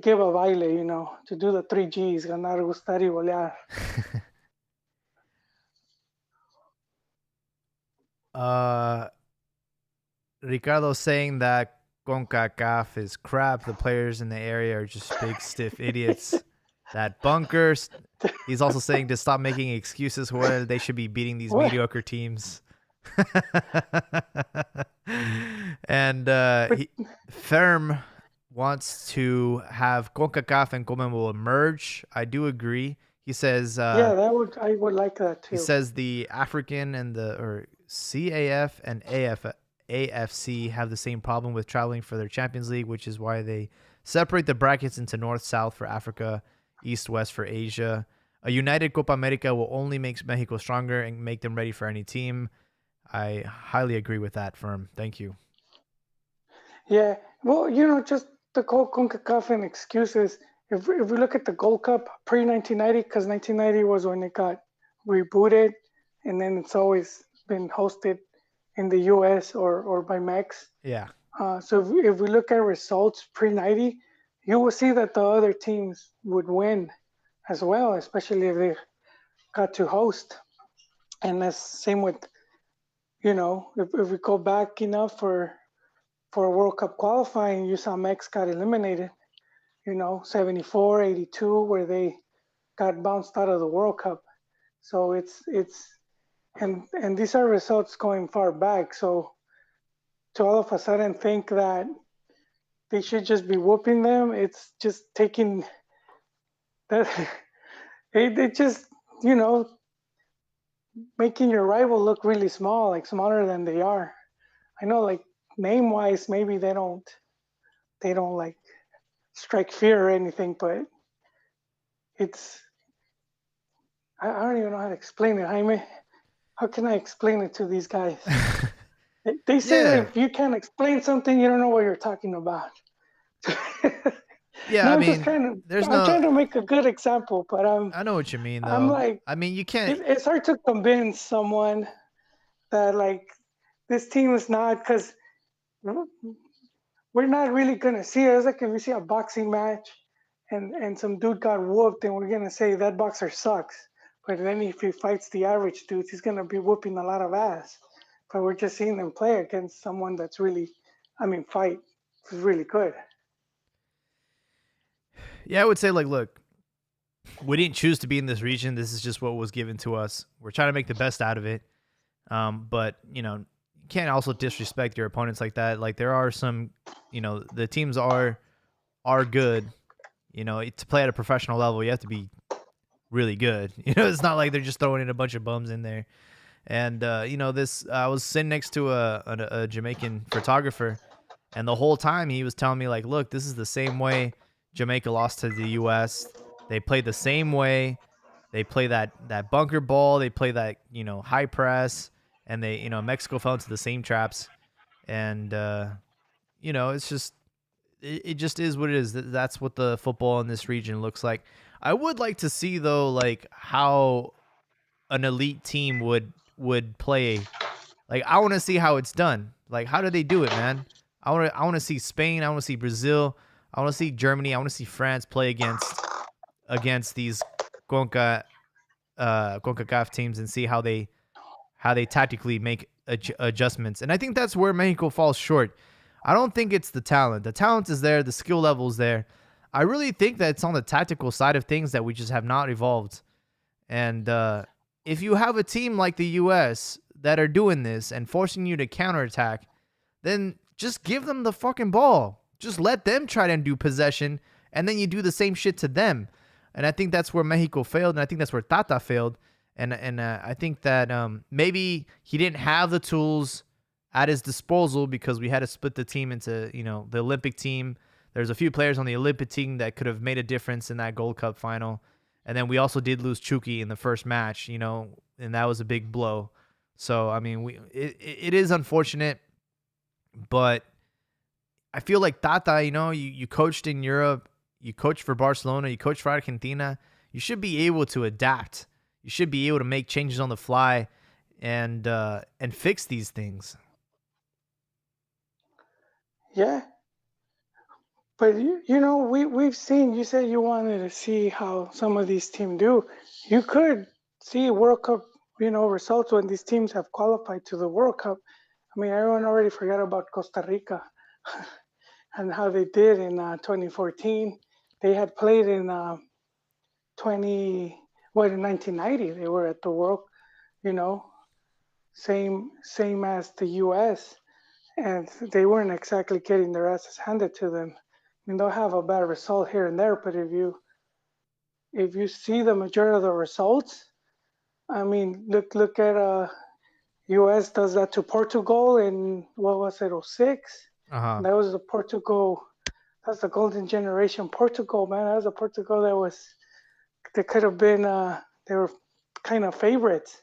give a baile, to do the 3 Gs, ganar, gustar y golear. Ricardo saying that CONCACAF is crap. The players in the area are just big stiff idiots. That bunkers. He's also saying to stop making excuses where they should be beating these What? mediocre teams. And Ferm wants to have CONCACAF and CONMEBOL merge. I do agree. He says Yeah, I would like that too. he says the African and the CAF and AFC have the same problem with traveling for their Champions League, which is why they separate the brackets into North-South for Africa, East-West for Asia. A united Copa America will only make Mexico stronger and make them ready for any team. I highly agree with that, Firm. Thank you. Yeah, well, just the whole CONCACAF and excuses. If we look at the Gold Cup pre 1990, because 1990 was when it got rebooted, and then it's always been hosted in the U.S. or by Mex. Yeah. So if we look at results pre 90, you will see that the other teams would win as well, especially if they got to host. And that's same with, if we go back enough for World Cup qualifying, you saw Mex got eliminated, 74, 82, where they got bounced out of the World Cup. So and these are results going far back. So to all of a sudden think that they should just be whooping them, it's just taking that. It just, making your rival look really small, like smaller than they are. I know, like name wise, maybe they don't like strike fear or anything, but it's I don't even know how to explain it. Jaime, how can I explain it to these guys? They say that Yeah. if you can't explain something, you don't know what you're talking about. Yeah, No, I I'm just mean, trying to. there's I'm no trying to make a good example, but I know what you mean I'm though. like, I mean, you can't it's hard to convince someone that like this team is not because we're not really gonna see it. It's like if we see a boxing match and some dude got whooped, and we're gonna say that boxer sucks. But then if he fights the average dudes, he's gonna be whooping a lot of ass. But we're just seeing them play against someone that's really, I mean, fight is really good. Yeah, I would say like, look, we didn't choose to be in this region. This is just what was given to us. We're trying to make the best out of it. But you can't also disrespect your opponents like that. Like there are some, the teams are good. To play at a professional level, you have to be really good. It's not like they're just throwing in a bunch of bums in there. And this I was sitting next to a Jamaican photographer, and the whole time he was telling me like, look, this is the same way Jamaica lost to the U.S. They play the same way. They play that bunker ball. They play that high press, and they Mexico fell into the same traps. And it's just it just is what it is. That's what the football in this region looks like. I would like to see though, like how an elite team would play. Like I want to see how it's done. Like how do they do it, man? I want to see Spain. I want to see Brazil. I want to see Germany. I want to see France play against these Conca CONCACAF teams and see how they tactically make adjustments. And I think that's where Mexico falls short. I don't think it's the talent. The talent is there. The skill level is there. I really think that it's on the tactical side of things that we just have not evolved. And if you have a team like the U.S. that are doing this and forcing you to counterattack, then just give them the fucking ball. Just let them try to do possession, and then you do the same shit to them. And I think that's where Mexico failed, and I think that's where Tata failed. And I think that maybe he didn't have the tools at his disposal because we had to split the team into the Olympic team. There's a few players on the Olympic team that could have made a difference in that Gold Cup final. And then we also did lose Chucky in the first match, and that was a big blow. So I mean, it is unfortunate, but I feel like Tata, you coached in Europe, you coached for Barcelona, you coached for Argentina. You should be able to adapt. You should be able to make changes on the fly and fix these things. Yeah, but we've seen. You said you wanted to see how some of these teams do. You could see World Cup, results when these teams have qualified to the World Cup. I mean, everyone already forgot about Costa Rica and how they did in 2014. They had played in 1990. They were at the World, you know, same as the U.S. and they weren't exactly getting their asses handed to them. I mean, they'll have a bad result here and there, but if you see the majority of the results, I mean, look at U.S. does that to Portugal in what was it, '06? Uh-huh. That was the Portugal. That's the golden generation Portugal, man. That was a Portugal that could have been. They were kind of favorites,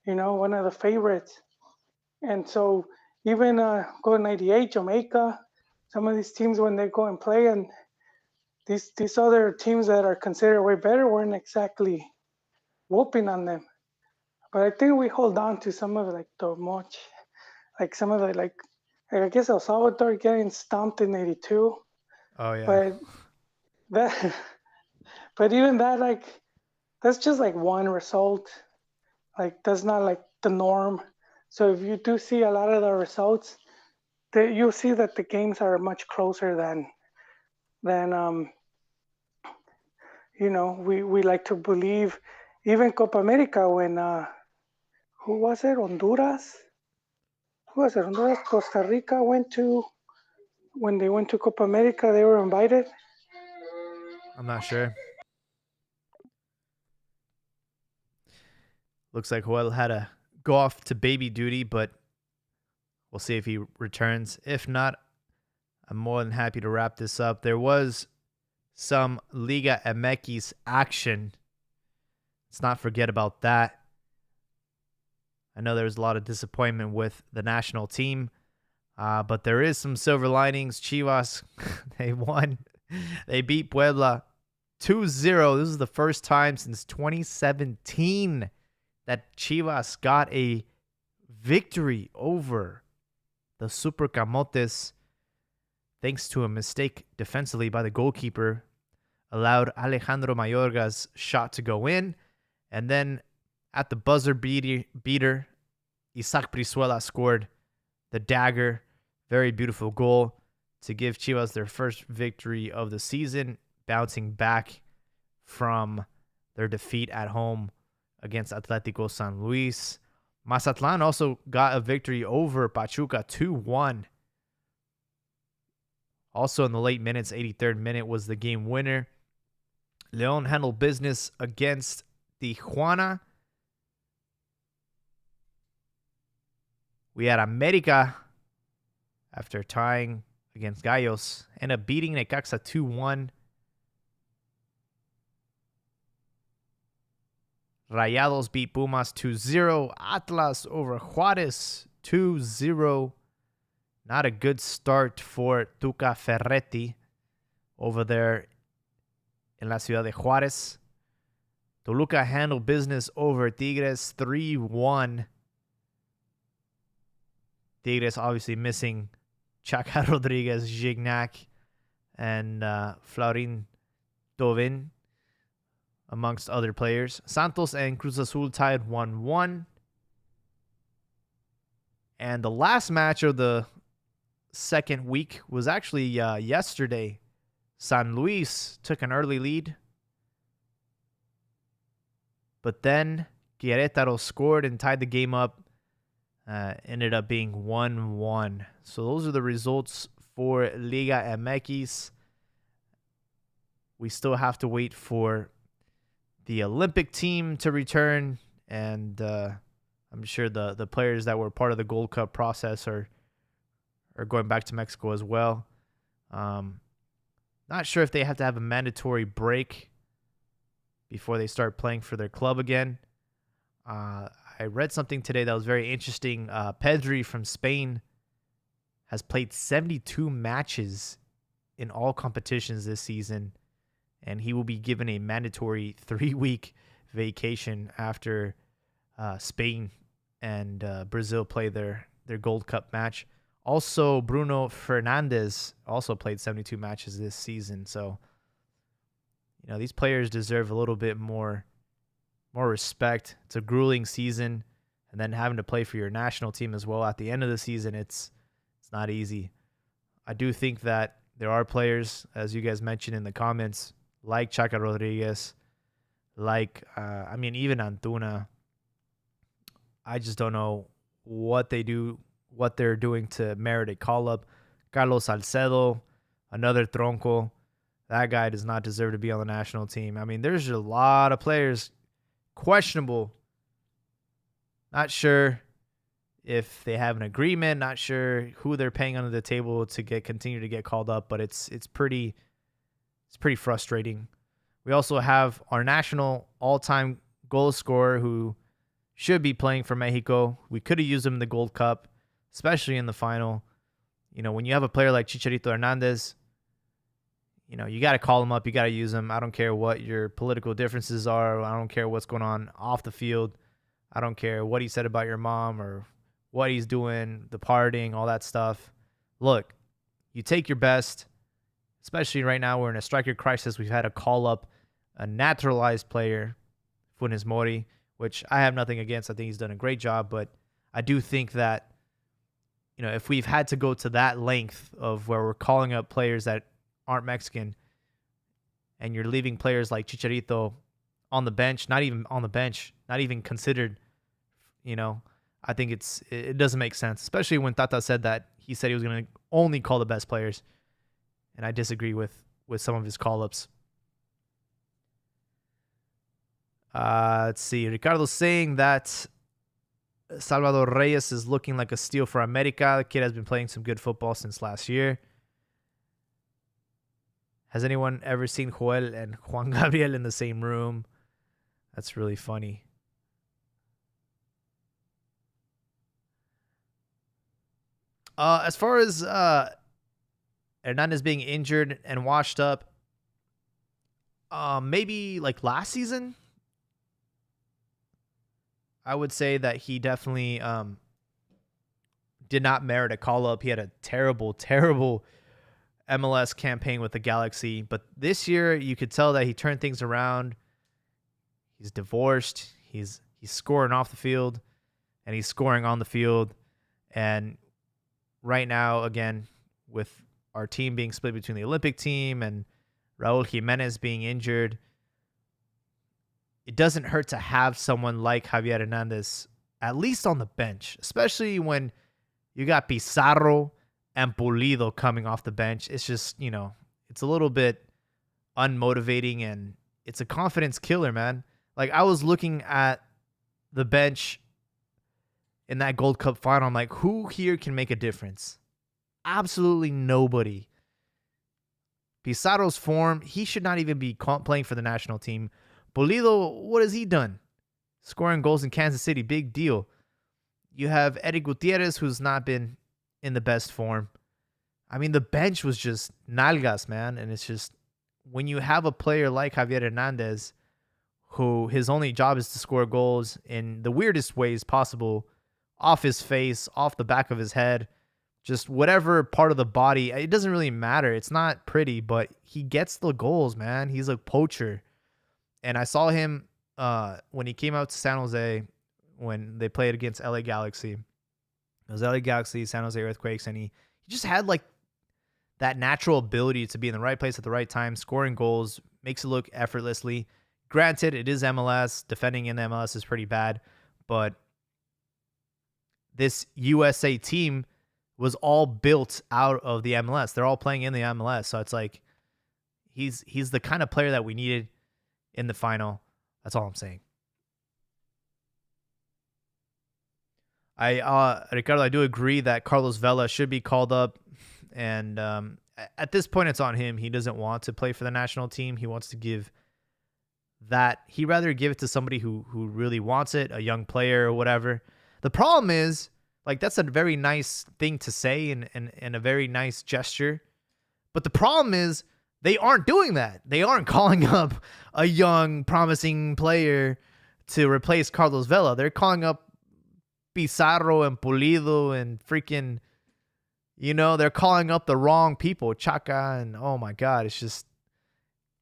one of the favorites. And so even go to '98, Jamaica, some of these teams when they go and play, and these other teams that are considered way better weren't exactly whooping on them. But I think we hold on to some of like the much, like some of the like I guess El Salvador getting stomped in '82, Oh yeah. but that, but even that like that's just like one result. Like that's not like the norm. So if you do see a lot of the results, you'll see that the games are much closer than we like to believe. Even Copa America when who was it? Honduras. Who was it? Honduras, Costa Rica went to when they went to Copa America. They were invited. I'm not sure. Looks like Joel had to go off to baby duty, but we'll see if he returns. If not, I'm more than happy to wrap this up. There was some Liga MX action. Let's not forget about that. I know there was a lot of disappointment with the national team, but there is some silver linings. Chivas, they won. They beat Puebla 2-0. This is the first time since 2017 that Chivas got a victory over the Super Camotes, thanks to a mistake defensively by the goalkeeper, allowed Alejandro Mayorga's shot to go in. And then at the buzzer beater, Isaac Brizuela scored the dagger. Very beautiful goal to give Chivas their first victory of the season, bouncing back from their defeat at home against Atlético San Luis. Mazatlán also got a victory over Pachuca 2-1. Also in the late minutes, 83rd minute was the game winner. León handled business against Tijuana. We had América, after tying against Gallos, end up beating Necaxa 2-1. Rayados beat Pumas 2-0. Atlas over Juárez 2-0. Not a good start for Tuca Ferretti over there in la ciudad de Juárez. Toluca handled business over Tigres 3-1. Tigres obviously missing Chaca Rodriguez, Gignac, and Flaurin Dovin, amongst other players. Santos and Cruz Azul tied 1-1. And the last match of the second week was actually yesterday. San Luis took an early lead, but then Querétaro scored and tied the game up. Ended up being 1-1. So those are the results for Liga MX. We still have to wait for the Olympic team to return, and I'm sure the players that were part of the Gold Cup process are going back to Mexico as well. Not sure if they have to have a mandatory break before they start playing for their club again. I read something today that was very interesting. Pedri from Spain has played 72 matches in all competitions this season, and he will be given a mandatory 3-week vacation after Spain and Brazil play their Gold Cup match. Also, Bruno Fernandes also played 72 matches this season. So, these players deserve a little bit more respect. It's a grueling season, and then having to play for your national team as well at the end of the season, it's not easy. I do think that there are players, as you guys mentioned in the comments, like Chaca Rodriguez, like even Antuna. I just don't know what they're doing to merit a call-up. Carlos Salcedo, another tronco. That guy does not deserve to be on the national team. There's a lot of players questionable. Not sure if they have an agreement. Not sure who they're paying under the table to continue to get called up. But it's pretty frustrating. We also have our national all-time goal scorer who should be playing for Mexico. We could have used him in the Gold Cup, especially in the final. When you have a player like Chicharito Hernandez, you got to call him up. You got to use him. I don't care what your political differences are. I don't care what's going on off the field. I don't care what he said about your mom or what he's doing, the partying, all that stuff. Look, you take your best, especially right now we're in a striker crisis. We've had to call up a naturalized player, Funes Mori, which I have nothing against. I think he's done a great job, but I do think that, if we've had to go to that length of where we're calling up players that aren't Mexican, and you're leaving players like Chicharito on the bench, not even on the bench, not even considered, I think it doesn't make sense, especially when Tata said that he said he was going to only call the best players, and I disagree with some of his call-ups. Let's see. Ricardo's saying that Salvador Reyes is looking like a steal for America. The kid has been playing some good football since last year. Has anyone ever seen Joel and Juan Gabriel in the same room? That's really funny. As far as Hernandez being injured and washed up, maybe like last season, I would say that he definitely did not merit a call-up. He had a terrible, terrible MLS campaign with the Galaxy. But this year, you could tell that he turned things around. He's divorced. He's scoring off the field, and he's scoring on the field. And right now, again, with our team being split between the Olympic team and Raul Jimenez being injured, it doesn't hurt to have someone like Javier Hernandez at least on the bench, especially when you got Pizarro and Pulido coming off the bench. It's just, it's a little bit unmotivating, and it's a confidence killer, man. Like, I was looking at the bench in that Gold Cup final. I'm like, who here can make a difference? Absolutely nobody. Pizarro's form, he should not even be playing for the national team. Pulido, what has he done? Scoring goals in Kansas City, big deal. You have Eric Gutierrez, who's not been in the best form. I mean, the bench was just nalgas, man. And it's just, when you have a player like Javier Hernandez, who his only job is to score goals in the weirdest ways possible, off his face, off the back of his head, just whatever part of the body, it doesn't really matter. It's not pretty, but he gets the goals, man. He's a poacher. And I saw him when he came out to San Jose when they played against LA Galaxy. It was LA Galaxy, San Jose Earthquakes, and he just had like that natural ability to be in the right place at the right time, scoring goals, makes it look effortlessly. Granted, it is MLS. Defending in the MLS is pretty bad, but this USA team was all built out of the MLS. They're all playing in the MLS, so it's like he's the kind of player that we needed in the final. That's all I'm saying. Ricardo, I do agree that Carlos Vela should be called up, and at this point, it's on him. He doesn't want to play for the national team. He wants to give that. He'd rather give it to somebody who really wants it, a young player or whatever. The problem is, like, that's a very nice thing to say and a very nice gesture. But the problem is, they aren't doing that. They aren't calling up a young, promising player to replace Carlos Vela. They're calling up Pizarro and Pulido and freaking, they're calling up the wrong people, Chaka, and oh my God, it's just,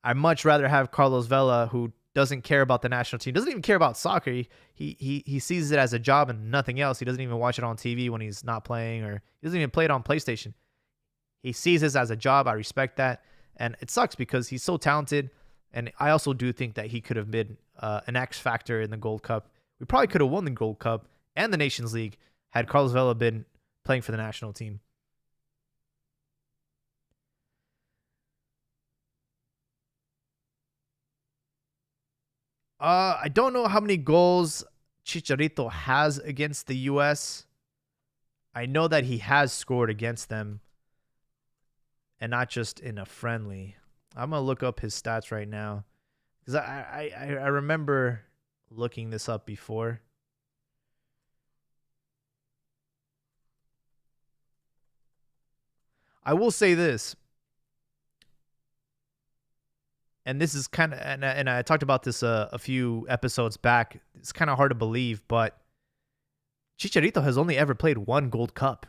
I'd much rather have Carlos Vela, who doesn't care about the national team, doesn't even care about soccer. He sees it as a job and nothing else. He doesn't even watch it on TV when he's not playing, or he doesn't even play it on PlayStation. He sees this as a job. I respect that. And it sucks because he's so talented. And I also do think that he could have been an X factor in the Gold Cup. We probably could have won the Gold Cup and the Nations League had Carlos Vela been playing for the national team. I don't know how many goals Chicharito has against the U.S. I know that he has scored against them, and not just in a friendly. I'm going to look up his stats right now, because I remember looking this up before. I will say this, and this is kind of, and I talked about this a few episodes back. It's kind of hard to believe, but Chicharito has only ever played one Gold Cup.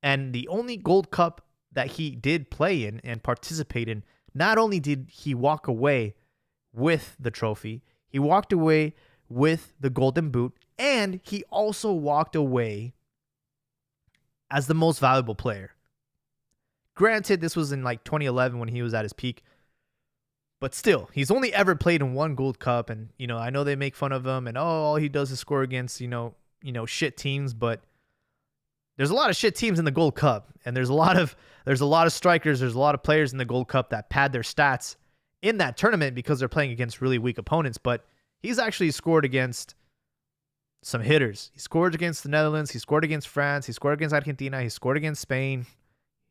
And the only Gold Cup that he did play in and participate in, not only did he walk away with the trophy, he walked away with the Golden Boot, and he also walked away as the most valuable player. Granted, this was in like 2011 when he was at his peak, but still, he's only ever played in one Gold Cup, and I know they make fun of him, and all he does is score against shit teams, but there's a lot of shit teams in the Gold Cup, and there's a lot of strikers, there's a lot of players in the Gold Cup that pad their stats in that tournament because they're playing against really weak opponents. But he's actually scored against some hitters. He scored against the Netherlands. He scored against France. He scored against Argentina. He scored against Spain.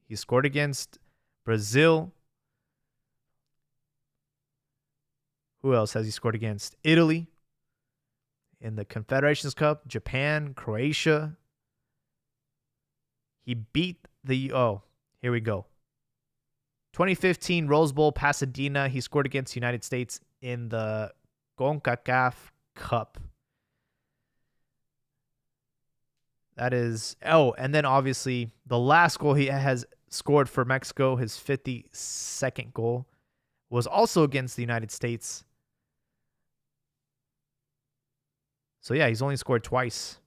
He scored against Brazil. Who else has he scored against? Italy in the Confederations Cup, Japan, Croatia. He beat here we go. 2015 Rose Bowl, Pasadena. He scored against the United States in the CONCACAF Cup. That is, and then obviously the last goal he has scored for Mexico, his 52nd goal, was also against the United States. So yeah, he's only scored twice.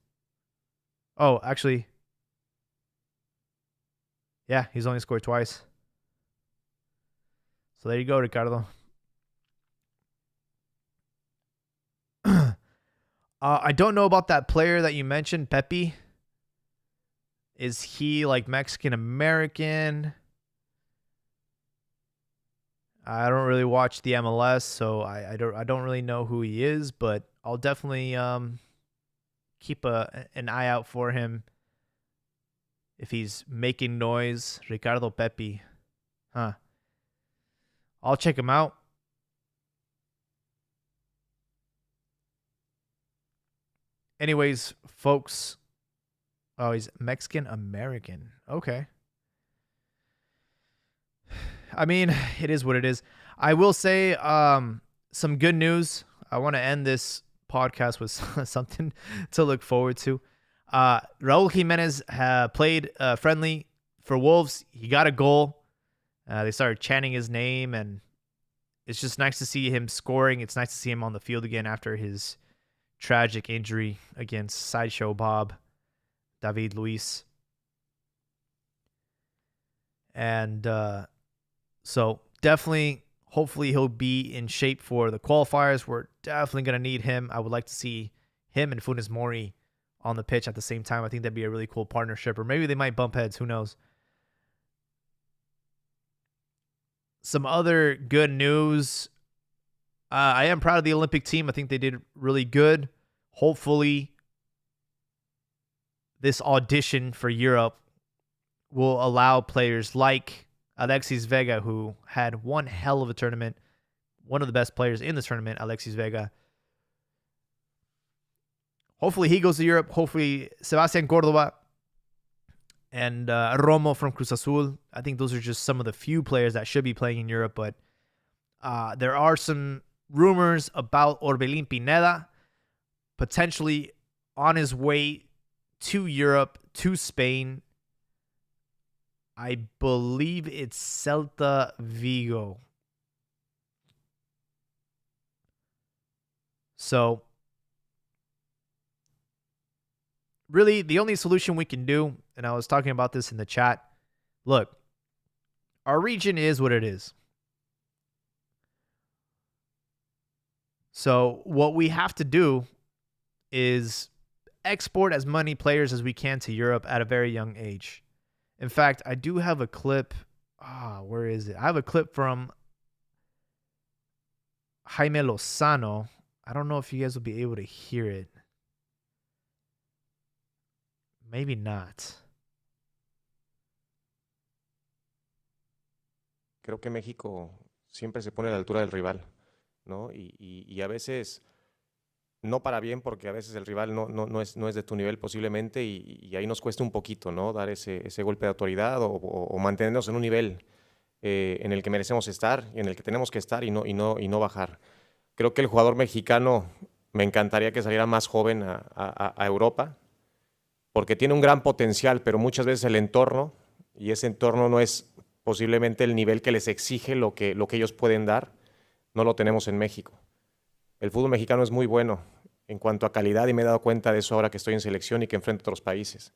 Oh, actually, yeah, he's only scored twice. So there you go, Ricardo. I don't know about that player that you mentioned, Pepe. Is he like Mexican American? I don't really watch the MLS, so I don't really know who he is, but I'll definitely keep an eye out for him if he's making noise. Ricardo Pepe. Huh. I'll check him out. Anyways, folks. Oh, he's Mexican American. Okay. I mean, it is what it is. I will say some good news. I want to end this podcast with something to look forward to. Raul Jimenez played friendly for Wolves. He got a goal. They started chanting his name, and it's just nice to see him scoring. It's nice to see him on the field again after his tragic injury against Sideshow Bob, David Luiz. And so definitely, hopefully he'll be in shape for the qualifiers. We're definitely going to need him. I would like to see him and Funes Mori on the pitch at the same time. I think that'd be a really cool partnership, or maybe they might bump heads. Who knows? Some other good news. I am proud of the Olympic team. I think they did really good. Hopefully, this audition for Europe will allow players like Alexis Vega, who had one hell of a tournament, one of the best players in the tournament, Alexis Vega. Hopefully he goes to Europe. Hopefully Sebastian Cordova and Romo from Cruz Azul. I think those are just some of the few players that should be playing in Europe, but there are some rumors about Orbelin Pineda potentially on his way to Europe, to Spain. I believe it's Celta Vigo. So, really, the only solution we can do, and I was talking about this in the chat, look, our region is what it is. So, what we have to do is export as many players as we can to Europe at a very young age. In fact, I do have a clip. Where is it? I have a clip from Jaime Lozano. I don't know if you guys will be able to hear it. Maybe not. Creo que México siempre se pone a la altura del rival, ¿no? Y a veces, no para bien, porque a veces el rival no es de tu nivel posiblemente, y ahí nos cuesta un poquito, ¿no? Dar ese golpe de autoridad o mantenernos en un nivel en el que merecemos estar y en el que tenemos que estar y no bajar. Creo que el jugador mexicano me encantaría que saliera más joven a Europa, porque tiene un gran potencial, pero muchas veces el entorno, y ese entorno no es posiblemente el nivel que les exige lo que ellos pueden dar, no lo tenemos en México. El fútbol mexicano es muy bueno en cuanto a calidad, y me he dado cuenta de eso ahora que estoy en selección y que enfrento a otros países.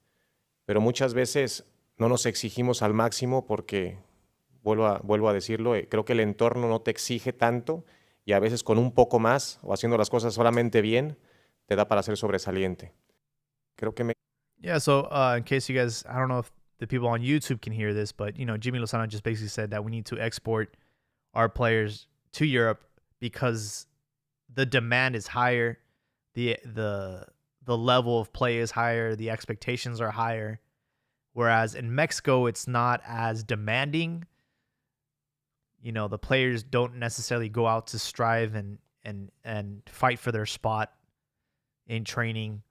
Pero muchas veces no nos exigimos al máximo porque, vuelvo a decirlo, creo que el entorno no te exige tanto, y a veces con un poco más o haciendo las cosas solamente bien te da para ser sobresaliente. Creo que Yeah, so in case you guys, I don't know if the people on YouTube can hear this, but Jimmy Lozano just basically said that we need to export our players to Europe because the demand is higher, the level of play is higher, the expectations are higher. Whereas in Mexico, it's not as demanding. You know, the players don't necessarily go out to strive and fight for their spot in training.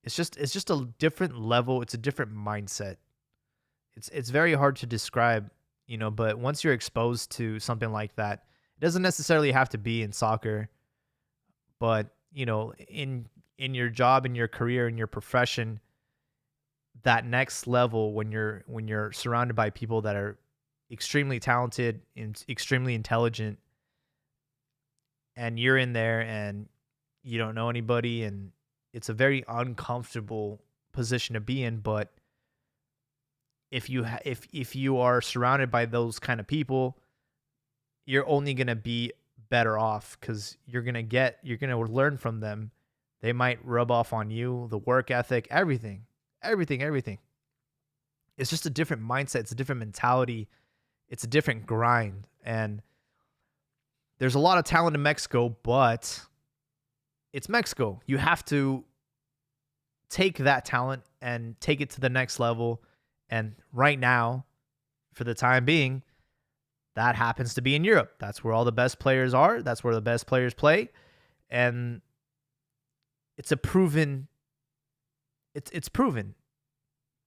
It's just a different level. It's a different mindset. It's very hard to describe, you know, but once you're exposed to something like that, it doesn't necessarily have to be in soccer, but you know, in your job, in your career, in your profession, that next level when you're surrounded by people that are extremely talented and extremely intelligent, and you're in there and you don't know anybody, and it's a very uncomfortable position to be in. But if you are surrounded by those kind of people, you're only going to be better off, because you're going to learn from them. They might rub off on you, the work ethic, everything. It's just a different mindset. It's a different mentality. It's a different grind. And there's a lot of talent in Mexico, but it's Mexico. You have to take that talent and take it to the next level. And right now, for the time being, that happens to be in Europe. That's where all the best players are. That's where the best players play. And it's proven.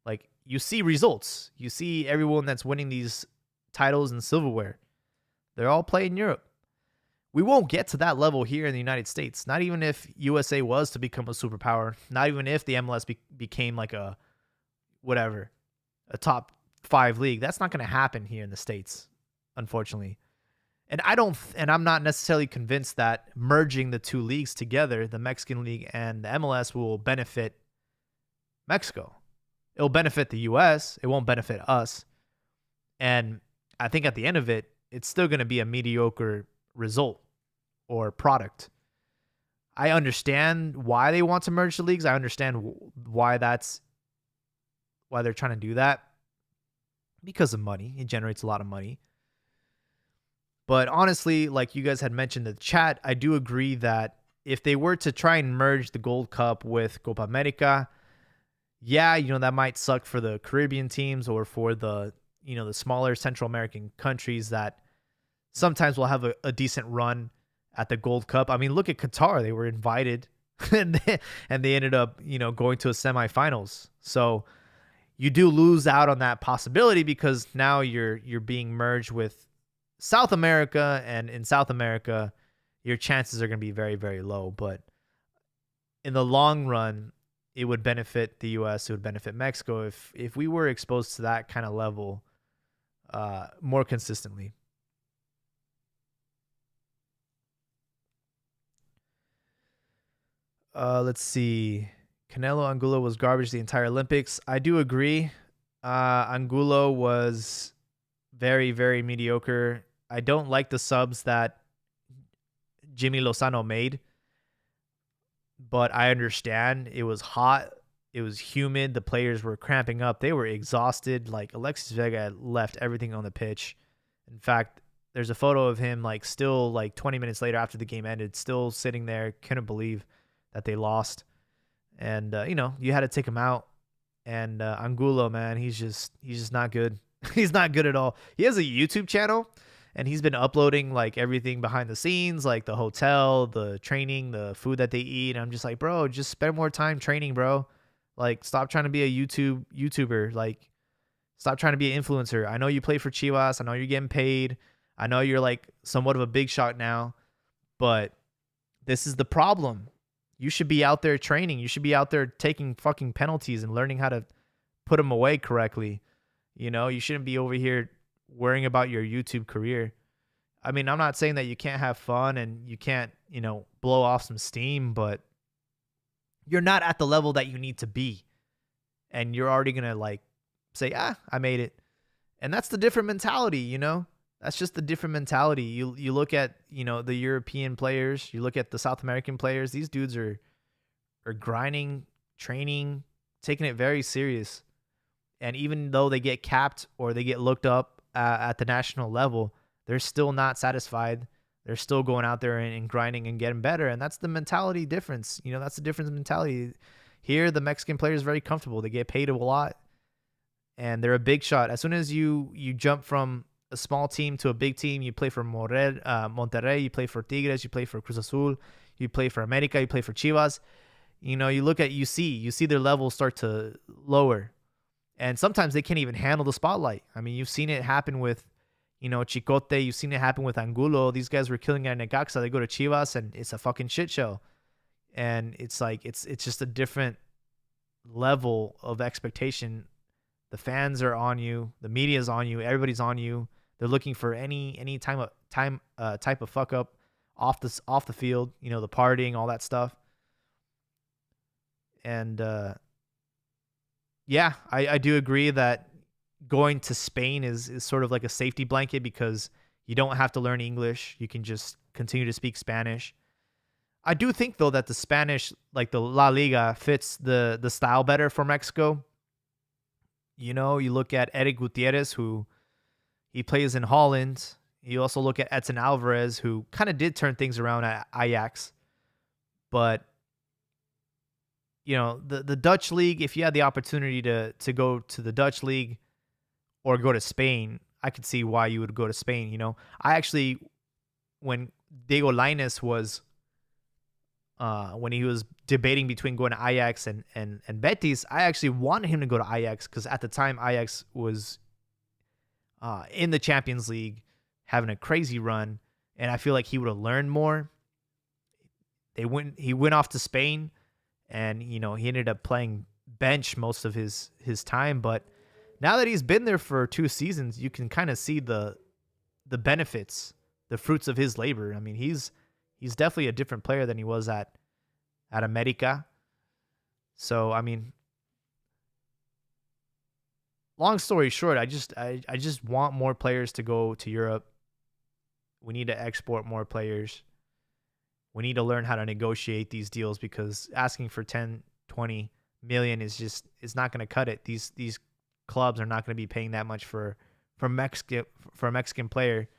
Like, you see results. You see everyone that's winning these titles and silverware. They're all playing in Europe. We won't get to that level here in the United States. Not even if USA was to become a superpower. Not even if the MLS became like a top 5 league. That's not going to happen here in the States, unfortunately. And I'm not necessarily convinced that merging the two leagues together, the Mexican League and the MLS, will benefit Mexico. It'll benefit the US. It won't benefit us. And I think at the end of it, it's still going to be a mediocre result or product. I understand why they want to merge the leagues. I understand why they're trying to do that. Because of money. It generates a lot of money. But honestly, like you guys had mentioned in the chat, I do agree that if they were to try and merge the Gold Cup with Copa America, yeah, you know, that might suck for the Caribbean teams or for the, you know, the smaller Central American countries that sometimes will have a decent run at the Gold Cup. I mean, look at Qatar. They were invited and they ended up, you know, going to a semifinals. So you do lose out on that possibility, because now you're being merged with South America, and in South America, your chances are going to be very, very low. But in the long run, it would benefit the U.S. It would benefit Mexico if we were exposed to that kind of level more consistently. Let's see. Canelo Angulo was garbage the entire Olympics. I do agree. Angulo was very, very mediocre. I don't like the subs that Jimmy Lozano made, but I understand. It was hot. It was humid. The players were cramping up. They were exhausted. Like, Alexis Vega left everything on the pitch. In fact, there's a photo of him, like, still, like, 20 minutes later after the game ended, still sitting there. Couldn't believe that they lost. And, you know, you had to take him out. And Angulo, man, he's just not good. He's not good at all. He has a YouTube channel, and he's been uploading, like, everything behind the scenes, like the hotel, the training, the food that they eat. And I'm just like, bro, just spend more time training, bro. Like, stop trying to be a YouTuber. Like, stop trying to be an influencer. I know you play for Chivas. I know you're getting paid. I know you're, like, somewhat of a big shot now. But this is the problem. You should be out there training. You should be out there taking fucking penalties and learning how to put them away correctly. You know, you shouldn't be over here worrying about your YouTube career. I mean, I'm not saying that you can't have fun and you can't, you know, blow off some steam, but you're not at the level that you need to be. And you're already going to, like, say, I made it. And that's the different mentality, you know? That's just the different mentality. You look at, you know, the European players, you look at the South American players, these dudes are grinding, training, taking it very serious. And even though they get capped or they get looked up at the national level, they're still not satisfied. They're still going out there and grinding and getting better. And that's the mentality difference. That's the difference in mentality. Here, the Mexican player is very comfortable. They get paid a lot, and they're a big shot. As soon as you jump from a small team to a big team, you play for Monterrey, you play for Tigres, you play for Cruz Azul, you play for America, you play for Chivas. You look at you see their levels start to lower, and sometimes they can't even handle the spotlight. I mean, you've seen it happen with, Chicote. You've seen it happen with Angulo. These guys were killing it at Necaxa. They go to Chivas, and it's a fucking shit show. And it's like it's just a different level of expectation. The fans are on you. The media's on you. Everybody's on you. They're looking for any type of fuck up off the field. The partying, all that stuff. And yeah, I do agree that going to Spain is sort of like a safety blanket because you don't have to learn English. You can just continue to speak Spanish. I do think, though, that the Spanish, like the La Liga, fits the style better for Mexico. You look at Eric Gutierrez, who he plays in Holland. You also look at Edson Alvarez, who kind of did turn things around at Ajax. But, the Dutch league, if you had the opportunity to go to the Dutch league or go to Spain, I could see why you would go to Spain. I actually, when Diego Lainez was, when he was debating between going to Ajax and Betis, I actually wanted him to go to Ajax because at the time Ajax was in the Champions League, having a crazy run, and I feel like he would have learned more. He went off to Spain, and he ended up playing bench most of his time. But now that he's been there for 2 seasons, you can kind of see the benefits, the fruits of his labor. I mean, he's definitely a different player than he was at America. So, I mean, long story short, I just want more players to go to Europe. We need to export more players. We need to learn how to negotiate these deals because asking for 10, 20 million is not going to cut it. These clubs are not going to be paying that much for a Mexican player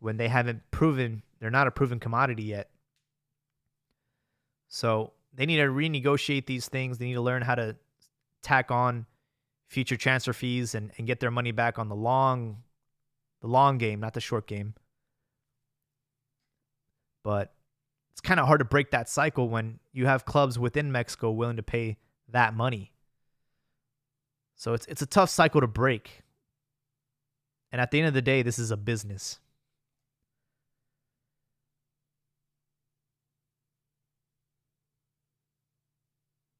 when they haven't proven, they're not a proven commodity yet. So they need to renegotiate these things. They need to learn how to tack on future transfer fees and get their money back on the long game, not the short game. But it's kind of hard to break that cycle when you have clubs within Mexico willing to pay that money. So it's a tough cycle to break. And at the end of the day, this is a business.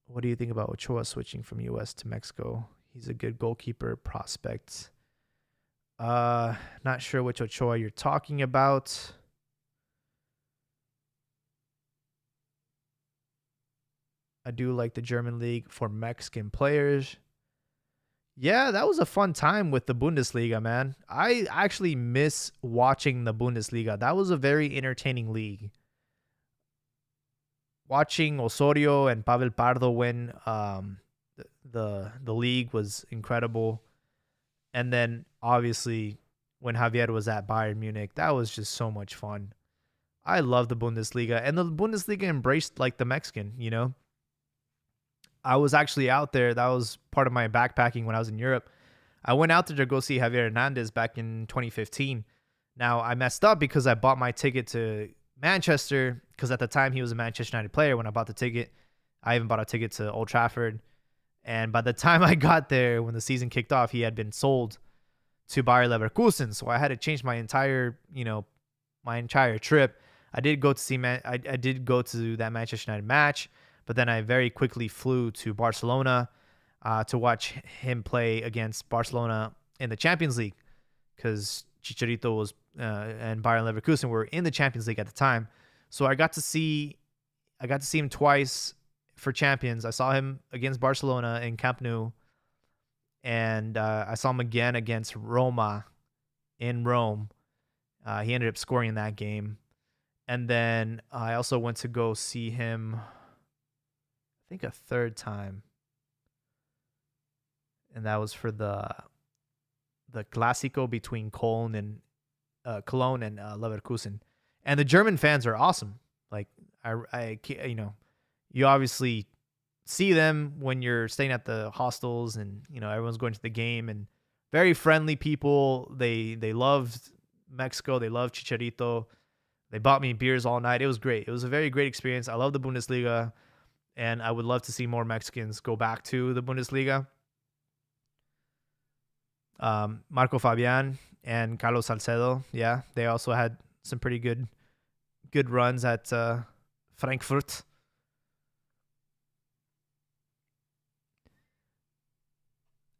What do you think about Ochoa switching from U.S. to Mexico? He's a good goalkeeper prospect. Not sure which Ochoa you're talking about. I do like the German league for Mexican players. Yeah, that was a fun time with the Bundesliga, man. I actually miss watching the Bundesliga. That was a very entertaining league. Watching Osorio and Pavel Pardo win the league was incredible. And then, obviously, when Javier was at Bayern Munich, that was just so much fun. I love the Bundesliga. And the Bundesliga embraced, like, the Mexican, I was actually out there. That was part of my backpacking when I was in Europe. I went out there to go see Javier Hernandez back in 2015. Now, I messed up because I bought my ticket to Manchester because at the time he was a Manchester United player. When I bought the ticket, I even bought a ticket to Old Trafford. And by the time I got there, when the season kicked off, he had been sold to Bayer Leverkusen. So I had to change my entire trip. I did go to that Manchester United match. But then I very quickly flew to Barcelona to watch him play against Barcelona in the Champions League because Chicharito was and Bayer Leverkusen were in the Champions League at the time. So I got to see him twice for Champions. I saw him against Barcelona in Camp Nou, and I saw him again against Roma in Rome. He ended up scoring in that game. And then I also went to go see him, I think, a third time. And that was for the Clásico between Cologne and Leverkusen. And the German fans are awesome. Like I you know, you obviously see them when you're staying at the hostels, and you know everyone's going to the game, and very friendly people. They loved Mexico. They loved Chicharito. They bought me beers all night. It was great. It was a very great experience. I love the Bundesliga, and I would love to see more Mexicans go back to the Bundesliga. Marco Fabian and Carlos Salcedo, yeah, they also had some pretty good runs at Frankfurt.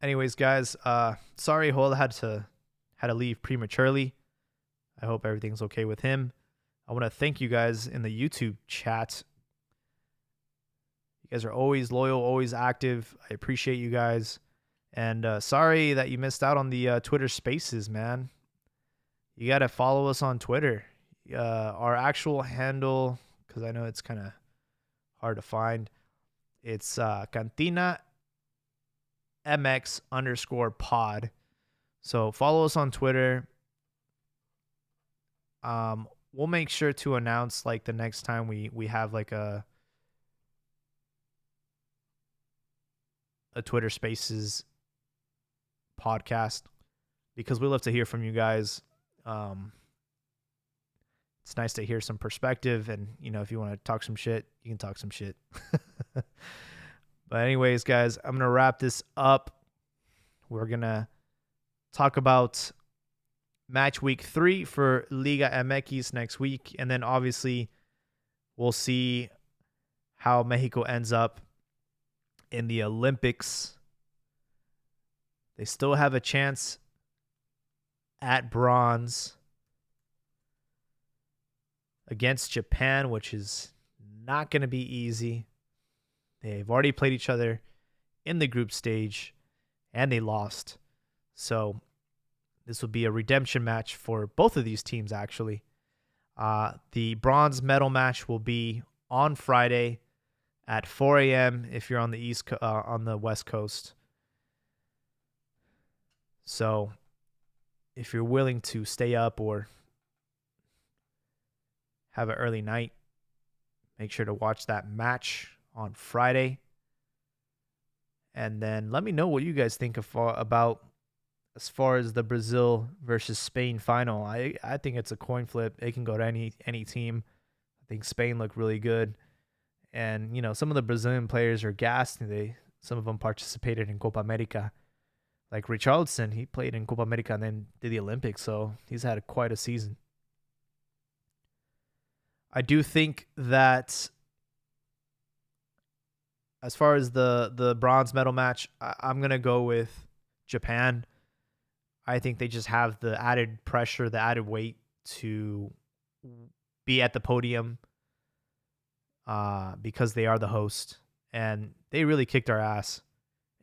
Anyways, guys, sorry Hol had to leave prematurely. I hope everything's okay with him. I want to thank you guys in the YouTube chat. You guys are always loyal, always active. I appreciate you guys. And sorry that you missed out on the Twitter Spaces, man. You got to follow us on Twitter. Our actual handle, because I know it's kind of hard to find, it's Cantina MX_pod. So follow us on Twitter. We'll make sure to announce like the next time we have like a Twitter Spaces podcast, because we love to hear from you guys. It's nice to hear some perspective, and you know, if you want to talk some shit, you can talk some shit. But anyways, guys, I'm gonna wrap this up. We're gonna talk about match week 3 for Liga MX next week, and then obviously we'll see how Mexico ends up in the Olympics. They still have a chance at bronze against Japan, which is not going to be easy. They've already played each other in the group stage, and they lost. So this will be a redemption match for both of these teams, actually. The bronze medal match will be on Friday at 4 a.m. if you're on the on the West Coast. So if you're willing to stay up or have an early night, make sure to watch that match on Friday. And then let me know what you guys think about as far as the Brazil versus Spain final. I think it's a coin flip. It can go to any team. I think Spain looked really good. And, you know, some of the Brazilian players are gassed. Some of them participated in Copa America. Like Richarlison, he played in Copa America and then did the Olympics, so he's had quite a season. I do think that as far as the bronze medal match, I'm going to go with Japan. I think they just have the added pressure, the added weight to be at the podium because they are the host, and they really kicked our ass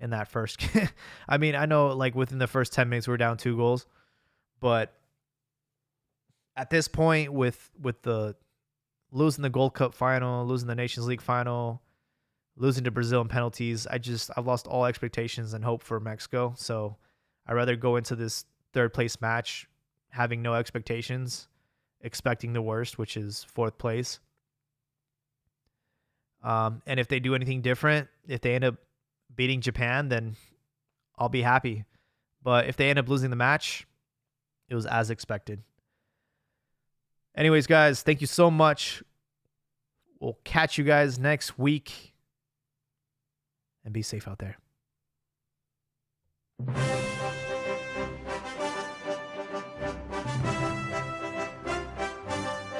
in that first game. I mean, I know like within the first 10 minutes we were down 2 goals, but at this point with the losing the Gold Cup final, losing the Nations League final, losing to Brazil in penalties, I've lost all expectations and hope for Mexico. So I'd rather go into this third place match having no expectations, expecting the worst, which is 4th place. And if they do anything different, if they end up beating Japan, then I'll be happy. But if they end up losing the match, it was as expected. Anyways, guys, thank you so much. We'll catch you guys next week. And be safe out there.